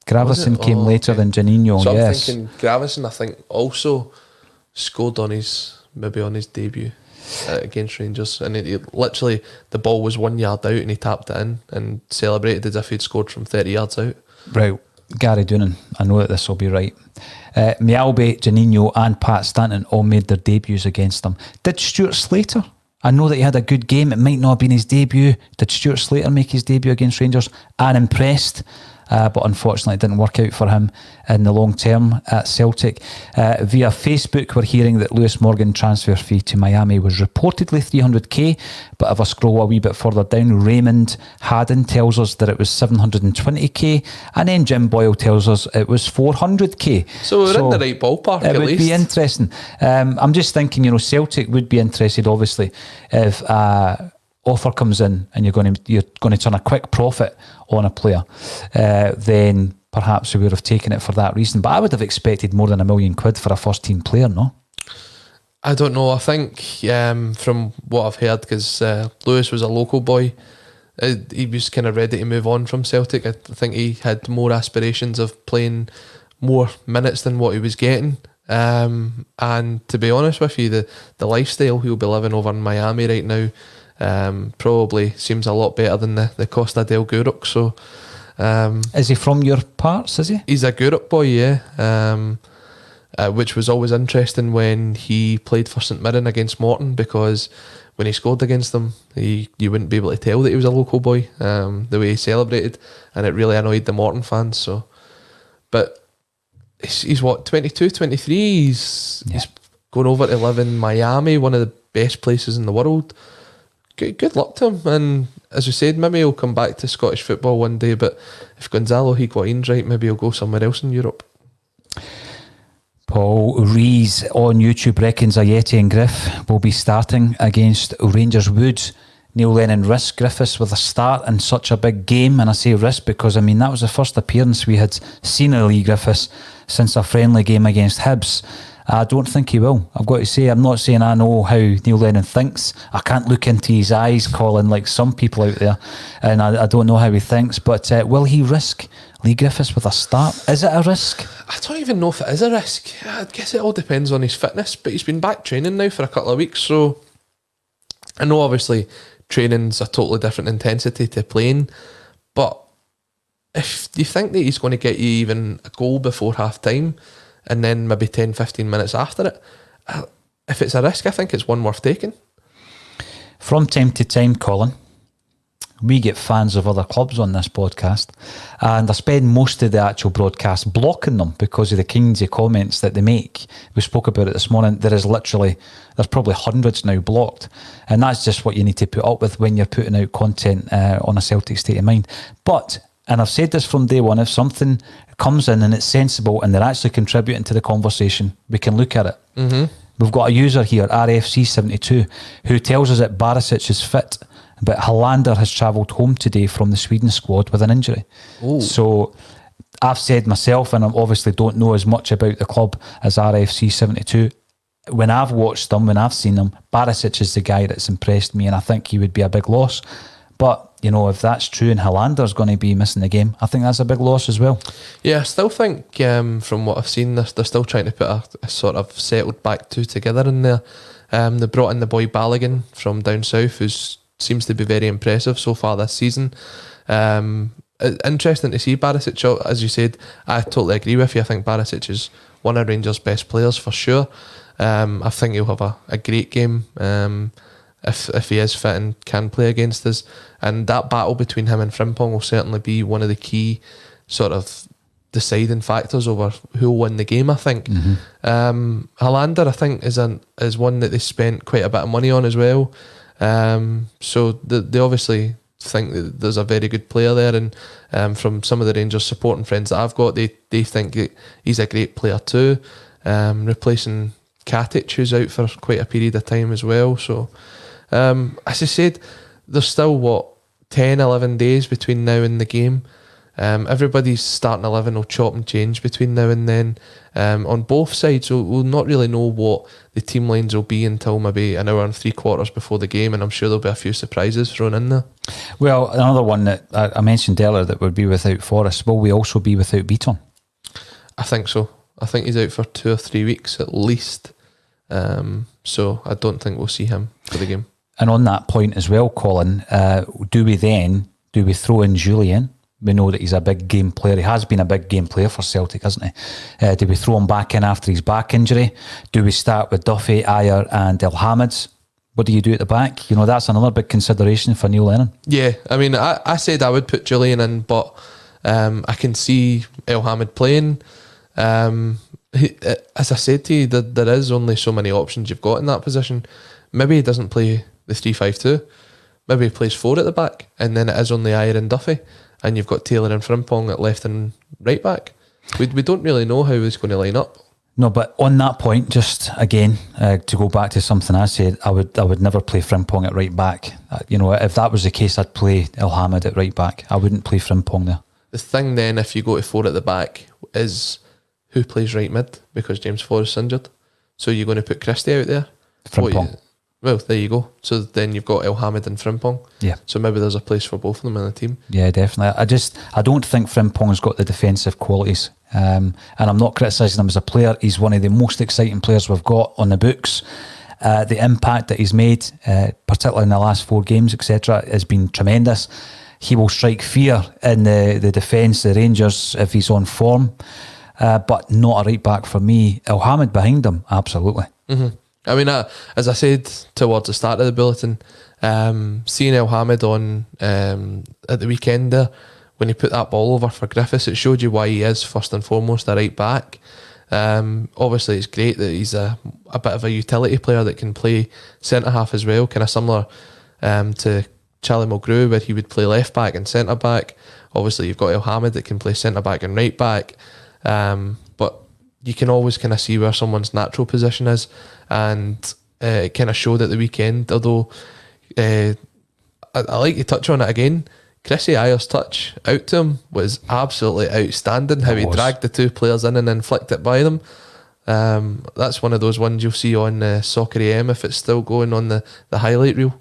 Gravesen came later than Janino, so yes. I'm thinking Gravesen, I think, also scored on his debut against Rangers. And he literally, the ball was 1 yard out and he tapped it in and celebrated as if he'd scored from 30 yards out. Right. Gary Doonan, I know that this will be right. Mialbe, Janino and Pat Stanton all made their debuts against them. Did Stuart Slater? I know that he had a good game. It might not have been his debut. Did Stuart Slater make his debut against Rangers? And impressed. But unfortunately it didn't work out for him in the long term at Celtic. Via Facebook, we're hearing that Lewis Morgan transfer fee to Miami was reportedly 300k, but if I scroll a wee bit further down, Raymond Haddon tells us that it was 720k, and then Jim Boyle tells us it was 400k. So we're in the right ballpark at least. It would be interesting. I'm just thinking, Celtic would be interested, obviously, if offer comes in and you're going to turn a quick profit on a player, then perhaps we would have taken it for that reason. But I would have expected more than £1 million for a first team player, no? I don't know. I think from what I've heard, because Lewis was a local boy, he was kind of ready to move on from Celtic. I think he had more aspirations of playing more minutes than what he was getting. And to be honest with you, the lifestyle he'll be living over in Miami right now probably seems a lot better than the Costa del Guruk. So, is he from your parts, is he? He's a Guruk boy, yeah. Which was always interesting when he played for St Mirren against Morton, because when he scored against them, you wouldn't be able to tell that he was a local boy, the way he celebrated, and it really annoyed the Morton fans. So, but he's what, 22, 23? He's going over to live in Miami, one of the best places in the world. Good luck to him, and as we said, maybe he'll come back to Scottish football one day, but if Gonzalo Higuain's right, maybe he'll go somewhere else in Europe. Paul Rees on YouTube reckons Ayeti and Griff will be starting against Rangers Wood. Neil Lennon risk Griffiths with a start in such a big game, and I say risk because that was the first appearance we had seen of Lee Griffiths since a friendly game against Hibs. I don't think he will. I've got to say, I'm not saying I know how Neil Lennon thinks. I can't look into his eyes, Colin, like some people out there, and I don't know how he thinks. But will he risk Lee Griffiths with a start? Is it a risk? I don't even know if it is a risk. I guess it all depends on his fitness, but he's been back training now for a couple of weeks, so I know obviously training's a totally different intensity to playing, but if you think that he's going to get you even a goal before half time and then maybe 10-15 minutes after it, if it's a risk, I think it's one worth taking. From time to time, Colin, we get fans of other clubs on this podcast, and I spend most of the actual broadcast blocking them because of the kinds of comments that they make. We spoke about it this morning. There's probably hundreds now blocked, and that's just what you need to put up with when you're putting out content on a Celtic State of Mind. But, and I've said this from day one, if something comes in and it's sensible and they're actually contributing to the conversation, we can look at it. Mm-hmm. We've got a user here, RFC72, who tells us that Barisic is fit, but Hollander has travelled home today from the Sweden squad with an injury. Ooh. So I've said myself, and I obviously don't know as much about the club as RFC72. When I've watched them, when I've seen them, Barisic is the guy that's impressed me, and I think he would be a big loss. But, you know, if that's true and Hollander's going to be missing the game, I think that's a big loss as well. Yeah, I still think from what I've seen, they're still trying to put a sort of settled back two together in there. They brought in the boy Balogun from down south, who seems to be very impressive so far this season. Interesting to see Barisic, as you said. I totally agree with you. I think Barisic is one of Rangers' best players for sure. I think he'll have a great game if he is fit and can play against us. And that battle between him and Frimpong will certainly be one of the key sort of deciding factors over who'll win the game, I think. Mm-hmm. Hollander, I think, is one that they spent quite a bit of money on as well. So they obviously think that there's a very good player there, and from some of the Rangers supporting friends that I've got, they think that he's a great player too, replacing Katic, who's out for quite a period of time as well. So as I said, there's still 10-11 days between now and the game. Everybody's starting 11 will chop and change between now and then on both sides, so we'll not really know what the team lines will be until maybe an hour and 3/4 before the game, and I'm sure there'll be a few surprises thrown in there. Well, another one that I mentioned earlier that would be without Forrest, will we also be without Beaton? I think so. I think he's out for 2 or 3 weeks at least, so I don't think we'll see him for the game. And on that point as well, Colin, do we throw in Julian? We know that he's a big game player. He has been a big game player for Celtic, hasn't he? Do we throw him back in after his back injury? Do we start with Duffy, Ayer and Elhamed? What do you do at the back? You know, that's another big consideration for Neil Lennon. Yeah, I mean, I said I would put Julian in, but I can see Elhamed playing. As I said to you, there is only so many options you've got in that position. Maybe he doesn't play the 3-5-2. Maybe he plays 4 at the back, and then it is only Ayer and Duffy, and you've got Taylor and Frimpong at left and right back. We don't really know how he's going to line up. No, but on that point, just again, to go back to something I said, I would never play Frimpong at right back. You know, if that was the case, I'd play Elhamed at right back. I wouldn't play Frimpong there. The thing then, if you go to 4 at the back, is who plays right mid, because James Forrest's injured. So you're going to put Christie out there? Frimpong. Well, there you go. So then you've got Elhamed and Frimpong. Yeah. So maybe there's a place for both of them in the team. Yeah, definitely. I don't think Frimpong's got the defensive qualities. And I'm not criticising him as a player. He's one of the most exciting players we've got on the books. The impact that he's made, particularly in the last 4 games, etc., has been tremendous. He will strike fear in the defence, the Rangers, if he's on form. But not a right back for me. Elhamed behind him, absolutely. Mm-hmm. I mean, as I said towards the start of the bulletin, seeing Elhamed on at the weekend there, when he put that ball over for Griffiths, it showed you why he is first and foremost a right back. Obviously, it's great that he's a bit of a utility player that can play centre half as well, kind of similar to Charlie Mulgrew, where he would play left back and centre back. Obviously, you've got Elhamed that can play centre back and right back, but you can always kind of see where someone's natural position is, and it kind of showed at the weekend. Although I like to touch on it again, Chrissy Ayer's touch out to him was absolutely outstanding. How he dragged the 2 players in and then flicked it by them. That's one of those ones you'll see on Soccer AM if it's still going on the highlight reel.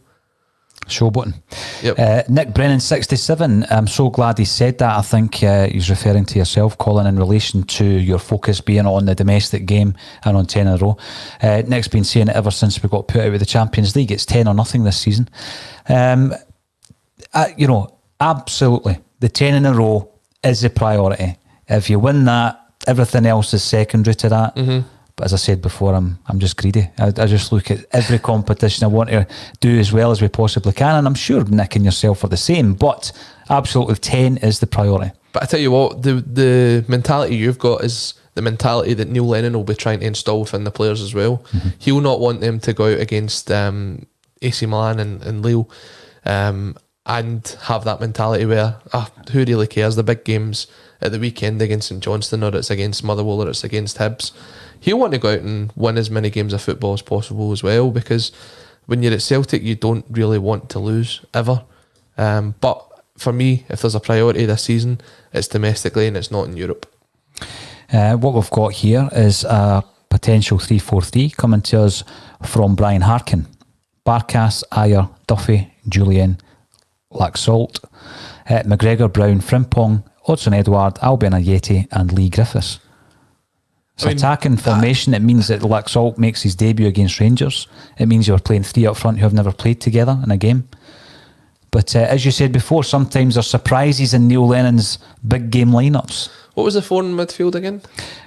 Show button. Yep. Nick Brennan 67. I'm so glad he said that. I think he's referring to yourself, Colin, in relation to your focus being on the domestic game and on 10 in a row. Nick's been saying it ever since we got put out of the Champions League. It's 10 or nothing this season. You know, absolutely, the 10 in a row is the priority. If you win that, everything else is secondary to that. Mm-hmm. But as I said before, I'm just greedy. I just look at every competition. I want to do as well as we possibly can, and I'm sure Nick and yourself are the same. But absolutely, 10 is the priority. But I tell you what, the mentality you've got is the mentality that Neil Lennon will be trying to install within the players as well. Mm-hmm. He'll not want them to go out against AC Milan and Lille and have that mentality where, who really cares? The big games at the weekend against St Johnstone, or it's against Motherwell, or it's against Hibs. He'll want to go out and win as many games of football as possible as well, because when you're at Celtic, you don't really want to lose, ever. But for me, if there's a priority this season, it's domestically and it's not in Europe. What we've got here is a potential 3-4-3 coming to us from Brian Harkin. Barkas, Ayer, Duffy, Julian, Laxalt, McGregor, Brown, Frimpong, Odsonne Édouard, Albion Ajeti and Lee Griffiths. It's attacking formation. It means that Laxalt makes his debut against Rangers. It means you're playing three up front who have never played together in a game. But as you said before, sometimes there's surprises in Neil Lennon's big game lineups. What was the four in midfield again?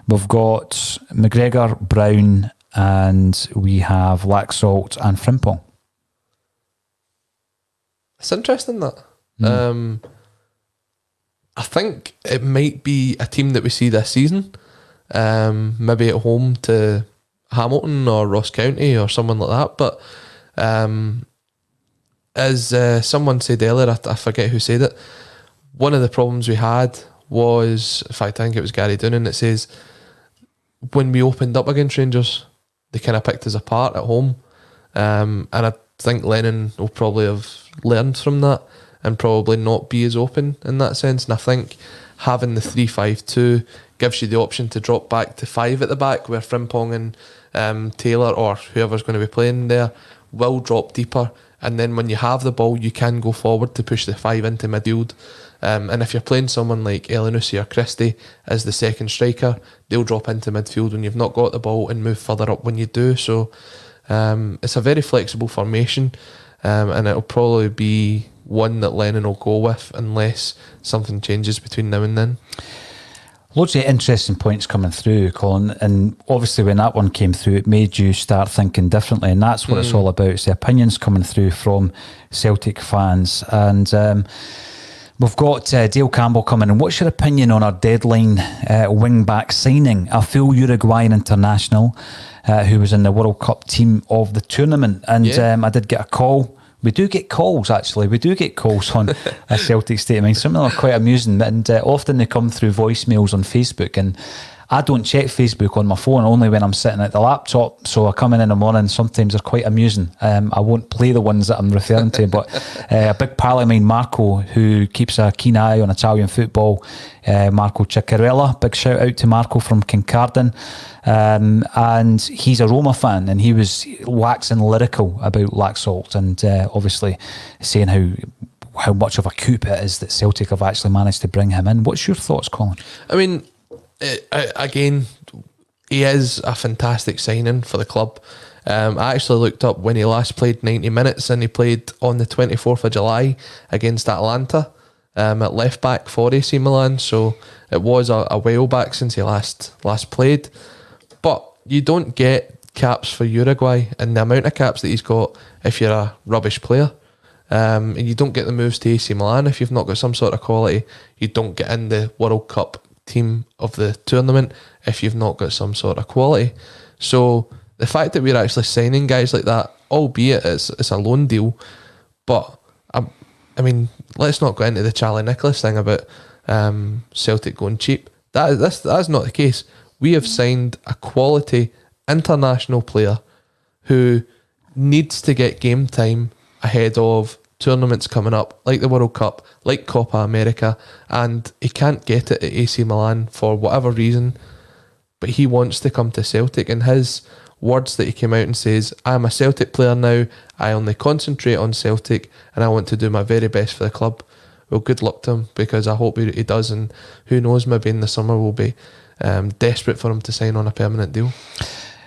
We've got McGregor, Brown, and we have Laxalt and Frimpong. It's interesting that. I think it might be a team that we see this season, maybe at home to Hamilton or Ross County or someone like that. But as someone said earlier, I forget who said it, one of the problems we had was, in fact I think it was Gary Doonan, that says when we opened up against Rangers, they kind of picked us apart at home, and I think Lennon will probably have learned from that and probably not be as open in that sense. And I think having the 3-5-2 gives you the option to drop back to 5 at the back, where Frimpong and Taylor or whoever's going to be playing there will drop deeper, and then when you have the ball you can go forward to push the 5 into midfield. And if you're playing someone like Elyounoussi or Christie as the second striker, they'll drop into midfield when you've not got the ball and move further up when you do. So it's a very flexible formation, and it'll probably be one that Lennon will go with unless something changes between now and then. Loads of interesting points coming through, Colin, and obviously when that one came through it made you start thinking differently, and that's what it's all about. It's the opinions coming through from Celtic fans. And we've got Dale Campbell coming in. What's your opinion on our deadline wing-back signing? A full Uruguayan international who was in the World Cup team of the tournament. And I did get a call. We do get calls, actually. We do get calls on a Celtic State of Mind. Some of them are quite amusing, and often they come through voicemails on Facebook. And I don't check Facebook on my phone, only when I'm sitting at the laptop. So I come in the morning, sometimes they're quite amusing. I won't play the ones that I'm referring to, but a big pal of mine, Marco, who keeps a keen eye on Italian football, Marco Ciccarella, big shout out to Marco from Kincardine. And he's a Roma fan, and he was waxing lyrical about Laxalt, and obviously saying how much of a coup it is that Celtic have actually managed to bring him in. What's your thoughts, Colin? I mean, again, he is a fantastic signing for the club. I actually looked up when he last played 90 minutes, and he played on the 24th of July against Atalanta at left back for AC Milan, so it was a while back since he last played. But you don't get caps for Uruguay and the amount of caps that he's got if you're a rubbish player. And you don't get the moves to AC Milan if you've not got some sort of quality. You don't get in the World Cup team of the tournament if you've not got some sort of quality. So the fact that we're actually signing guys like that, albeit it's a loan deal, but I mean, let's not go into the Charlie Nicholas thing about Celtic going cheap. That's not the case. We have signed a quality international player who needs to get game time ahead of tournaments coming up, like the World Cup, like Copa America, and he can't get it at AC Milan for whatever reason, but he wants to come to Celtic. And his words that he came out and says, I'm a Celtic player now, I only concentrate on Celtic, and I want to do my very best for the club. Well, good luck to him, because I hope he does, and who knows, maybe in the summer we'll be desperate for him to sign on a permanent deal.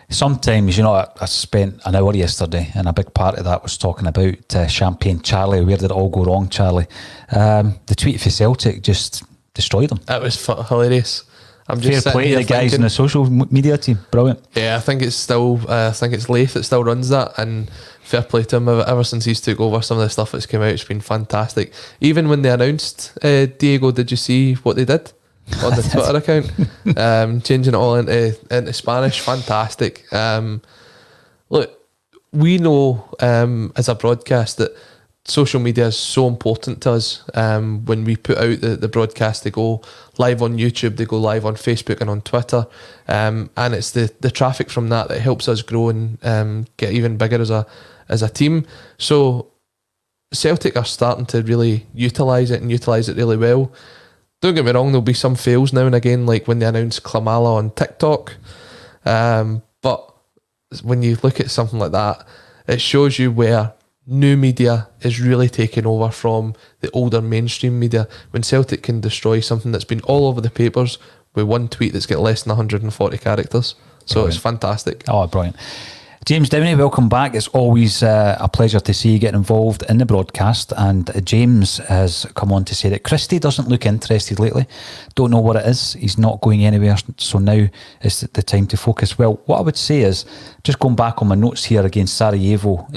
Sometimes, I spent an hour yesterday, and a big part of that was talking about Champagne Charlie. Where did it all go wrong, Charlie? The tweet for Celtic just destroyed them. It was hilarious. I'm Fair just sitting play to here the guys in thinking, the social media team. Brilliant. yeah, I think it's still, I think it's Leith that still runs that, and fair play to him. Ever since he's took over, some of the stuff that's come out, it's been fantastic. Even when they announced Diego, did you see what they did on the Twitter account? Changing it all into Spanish, fantastic. Look, we know as a broadcast that social media is so important to us. When we put out the broadcast, they go live on YouTube, they go live on Facebook and on Twitter, and it's the traffic from that helps us grow and get even bigger as a team. So Celtic are starting to really utilise it and utilise it really well. Don't get me wrong, there'll be some fails now and again, like when they announced Klimala on TikTok, but when you look at something like that, it shows you where new media is really taking over from the older mainstream media. When Celtic can destroy something that's been all over the papers with one tweet that's got less than 140 characters. So brilliant. It's fantastic. Oh, brilliant. James Downey, welcome back. It's always a pleasure to see you get involved in the broadcast. And James has come on to say that Christie doesn't look interested lately. Don't know what it is. He's not going anywhere. So now is the time to focus. Well, what I would say is, just going back on my notes here against Sarajevo,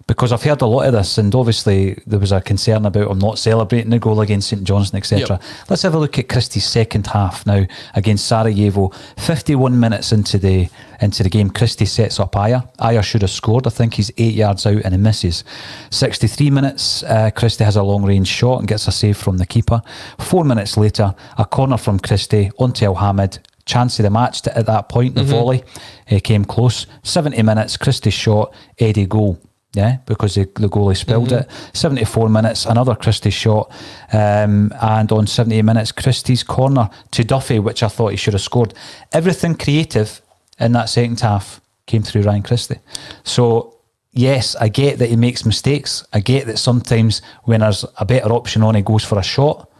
because I've heard a lot of this, and obviously there was a concern about him not celebrating the goal against St Johnstone, etc. Yep. Let's have a look at Christie's second half now against Sarajevo. 51 minutes into the game, Christie sets up Aya. Aya should have scored. I think he's 8 yards out and he misses. 63 minutes, Christie has a long range shot and gets a save from the keeper. 4 minutes later, a corner from Christie onto El Hamid. Chance of the match at that point, the volley came close. 70 minutes, Christie's shot, Eddie goal. Yeah, because the goalie spilled it. 74 minutes, another Christie shot, and on 78 minutes, Christie's corner to Duffy, which I thought he should have scored. Everything creative in that second half came through Ryan Christie. So yes, I get that he makes mistakes. I get that sometimes when there's a better option on, he goes for a shot.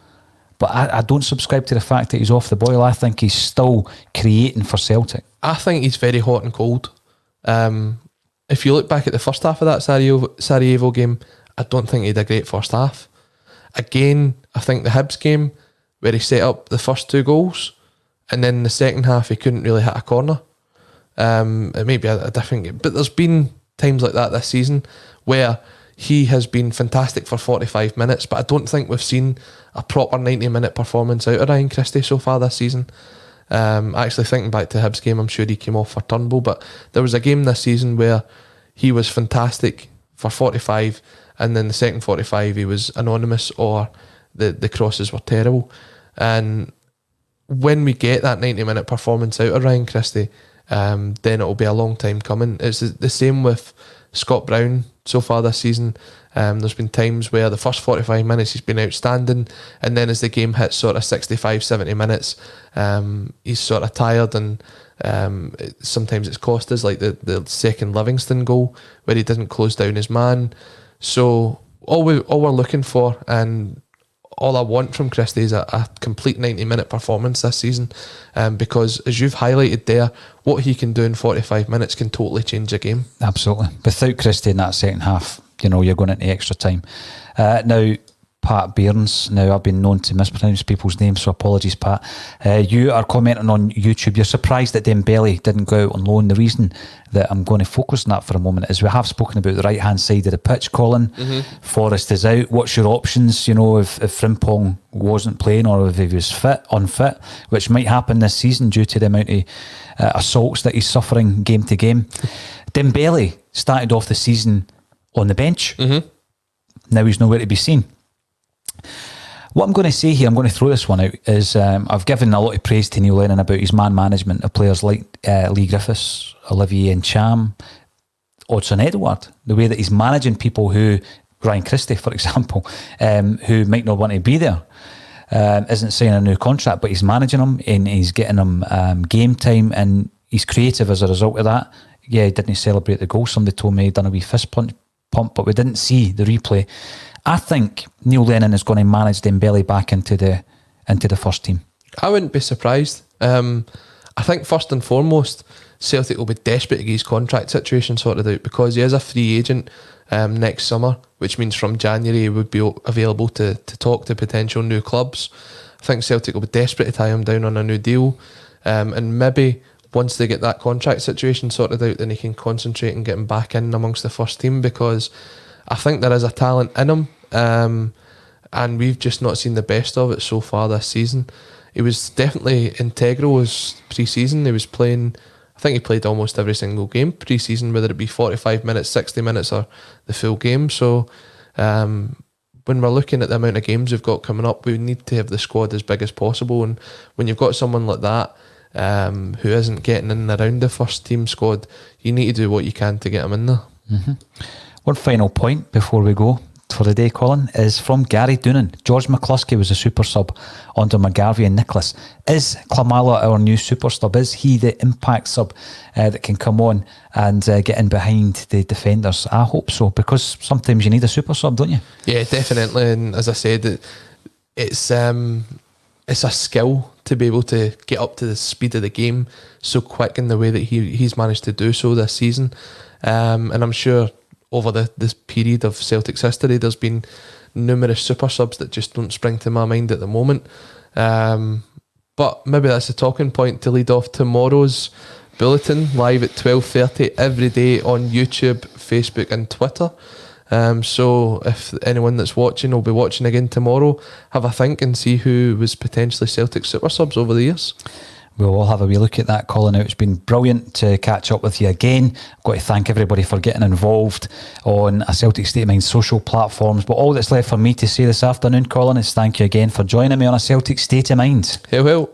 But I don't subscribe to the fact that he's off the boil. I think he's still creating for Celtic. I think he's very hot and cold. If you look back at the first half of that Sarajevo game, I don't think he had a great first half. Again, I think the Hibs game, where he set up the first 2 goals, and then the second half he couldn't really hit a corner. It may be a different game, but there's been times like that this season where he has been fantastic for 45 minutes, but I don't think we've seen a proper 90-minute performance out of Ryan Christie so far this season. Actually, thinking back to the Hibs game, I'm sure he came off for Turnbull, but there was a game this season where he was fantastic for 45, and then the second 45 he was anonymous, or the crosses were terrible. And when we get that 90-minute performance out of Ryan Christie, then it'll be a long time coming. It's the same with Scott Brown so far this season. There's been times where the first 45 minutes he's been outstanding, and then as the game hits sort of 65, 70 minutes, he's sort of tired, and sometimes it's cost us, like the second Livingston goal where he didn't close down his man. So all we're looking for, and all I want from Christie, is a complete 90-minute performance this season, because as you've highlighted there, what he can do in 45 minutes can totally change a game. Absolutely. Without Christie in that second half, you're going into extra time. Now, Pat Beirns, now I've been known to mispronounce people's names, so apologies, Pat. You are commenting on YouTube. You're surprised that Dembele didn't go out on loan. The reason that I'm going to focus on that for a moment is we have spoken about the right-hand side of the pitch, Colin. Forrest is out. What's your options, if Frimpong wasn't playing, or if he was unfit, which might happen this season due to the amount of assaults that he's suffering game to game. Dembele started off the season on the bench. Now he's nowhere to be seen. What I'm going to say here, I'm going to throw this one out, is I've given a lot of praise to Neil Lennon about his man management of players like Lee Griffiths, Olivier Ncham, Odsonne Édouard, the way that he's managing people who, Ryan Christie, for example, who might not want to be there, isn't signing a new contract, but he's managing them and he's getting them game time, and he's creative as a result of that. Yeah, he didn't celebrate the goal. Somebody told me he'd done a wee fist pump, but we didn't see the replay. I think Neil Lennon is going to manage Dembele back into the first team. I wouldn't be surprised. I think first and foremost, Celtic will be desperate to get his contract situation sorted out, because he is a free agent next summer, which means from January he would be available to talk to potential new clubs. I think Celtic will be desperate to tie him down on a new deal, and maybe once they get that contract situation sorted out, then he can concentrate on getting back in amongst the first team, because I think there is a talent in him, and we've just not seen the best of it so far this season. He was definitely integral as pre-season. He was playing, I think he played almost every single game pre-season, whether it be 45 minutes, 60 minutes or the full game. So when we're looking at the amount of games we've got coming up, we need to have the squad as big as possible. And when you've got someone like that who isn't getting in and around the first team squad, you need to do what you can to get him in there. Mm-hmm. One final point before we go for the day, Colin, is from Gary Doonan. George McCluskey was a super sub under McGarvey and Nicholas. Is Klimala our new super sub? Is he the impact sub that can come on and get in behind the defenders? I hope so, because sometimes you need a super sub, don't you? Yeah, definitely. And as I said, it's a skill to be able to get up to the speed of the game so quick in the way that he's managed to do so this season. And I'm sure over this period of Celtic's history, there's been numerous super subs that just don't spring to my mind at the moment. But maybe that's a talking point to lead off tomorrow's bulletin, live at 12:30 every day on YouTube, Facebook and Twitter. So if anyone that's watching will be watching again tomorrow, have a think and see who was potentially Celtic super subs over the years. We'll all have a wee look at that, Colin. It's been brilliant to catch up with you again. I've got to thank everybody for getting involved on a Celtic State of Mind social platforms. But all that's left for me to say this afternoon, Colin, is thank you again for joining me on a Celtic State of Mind. Hail, hail.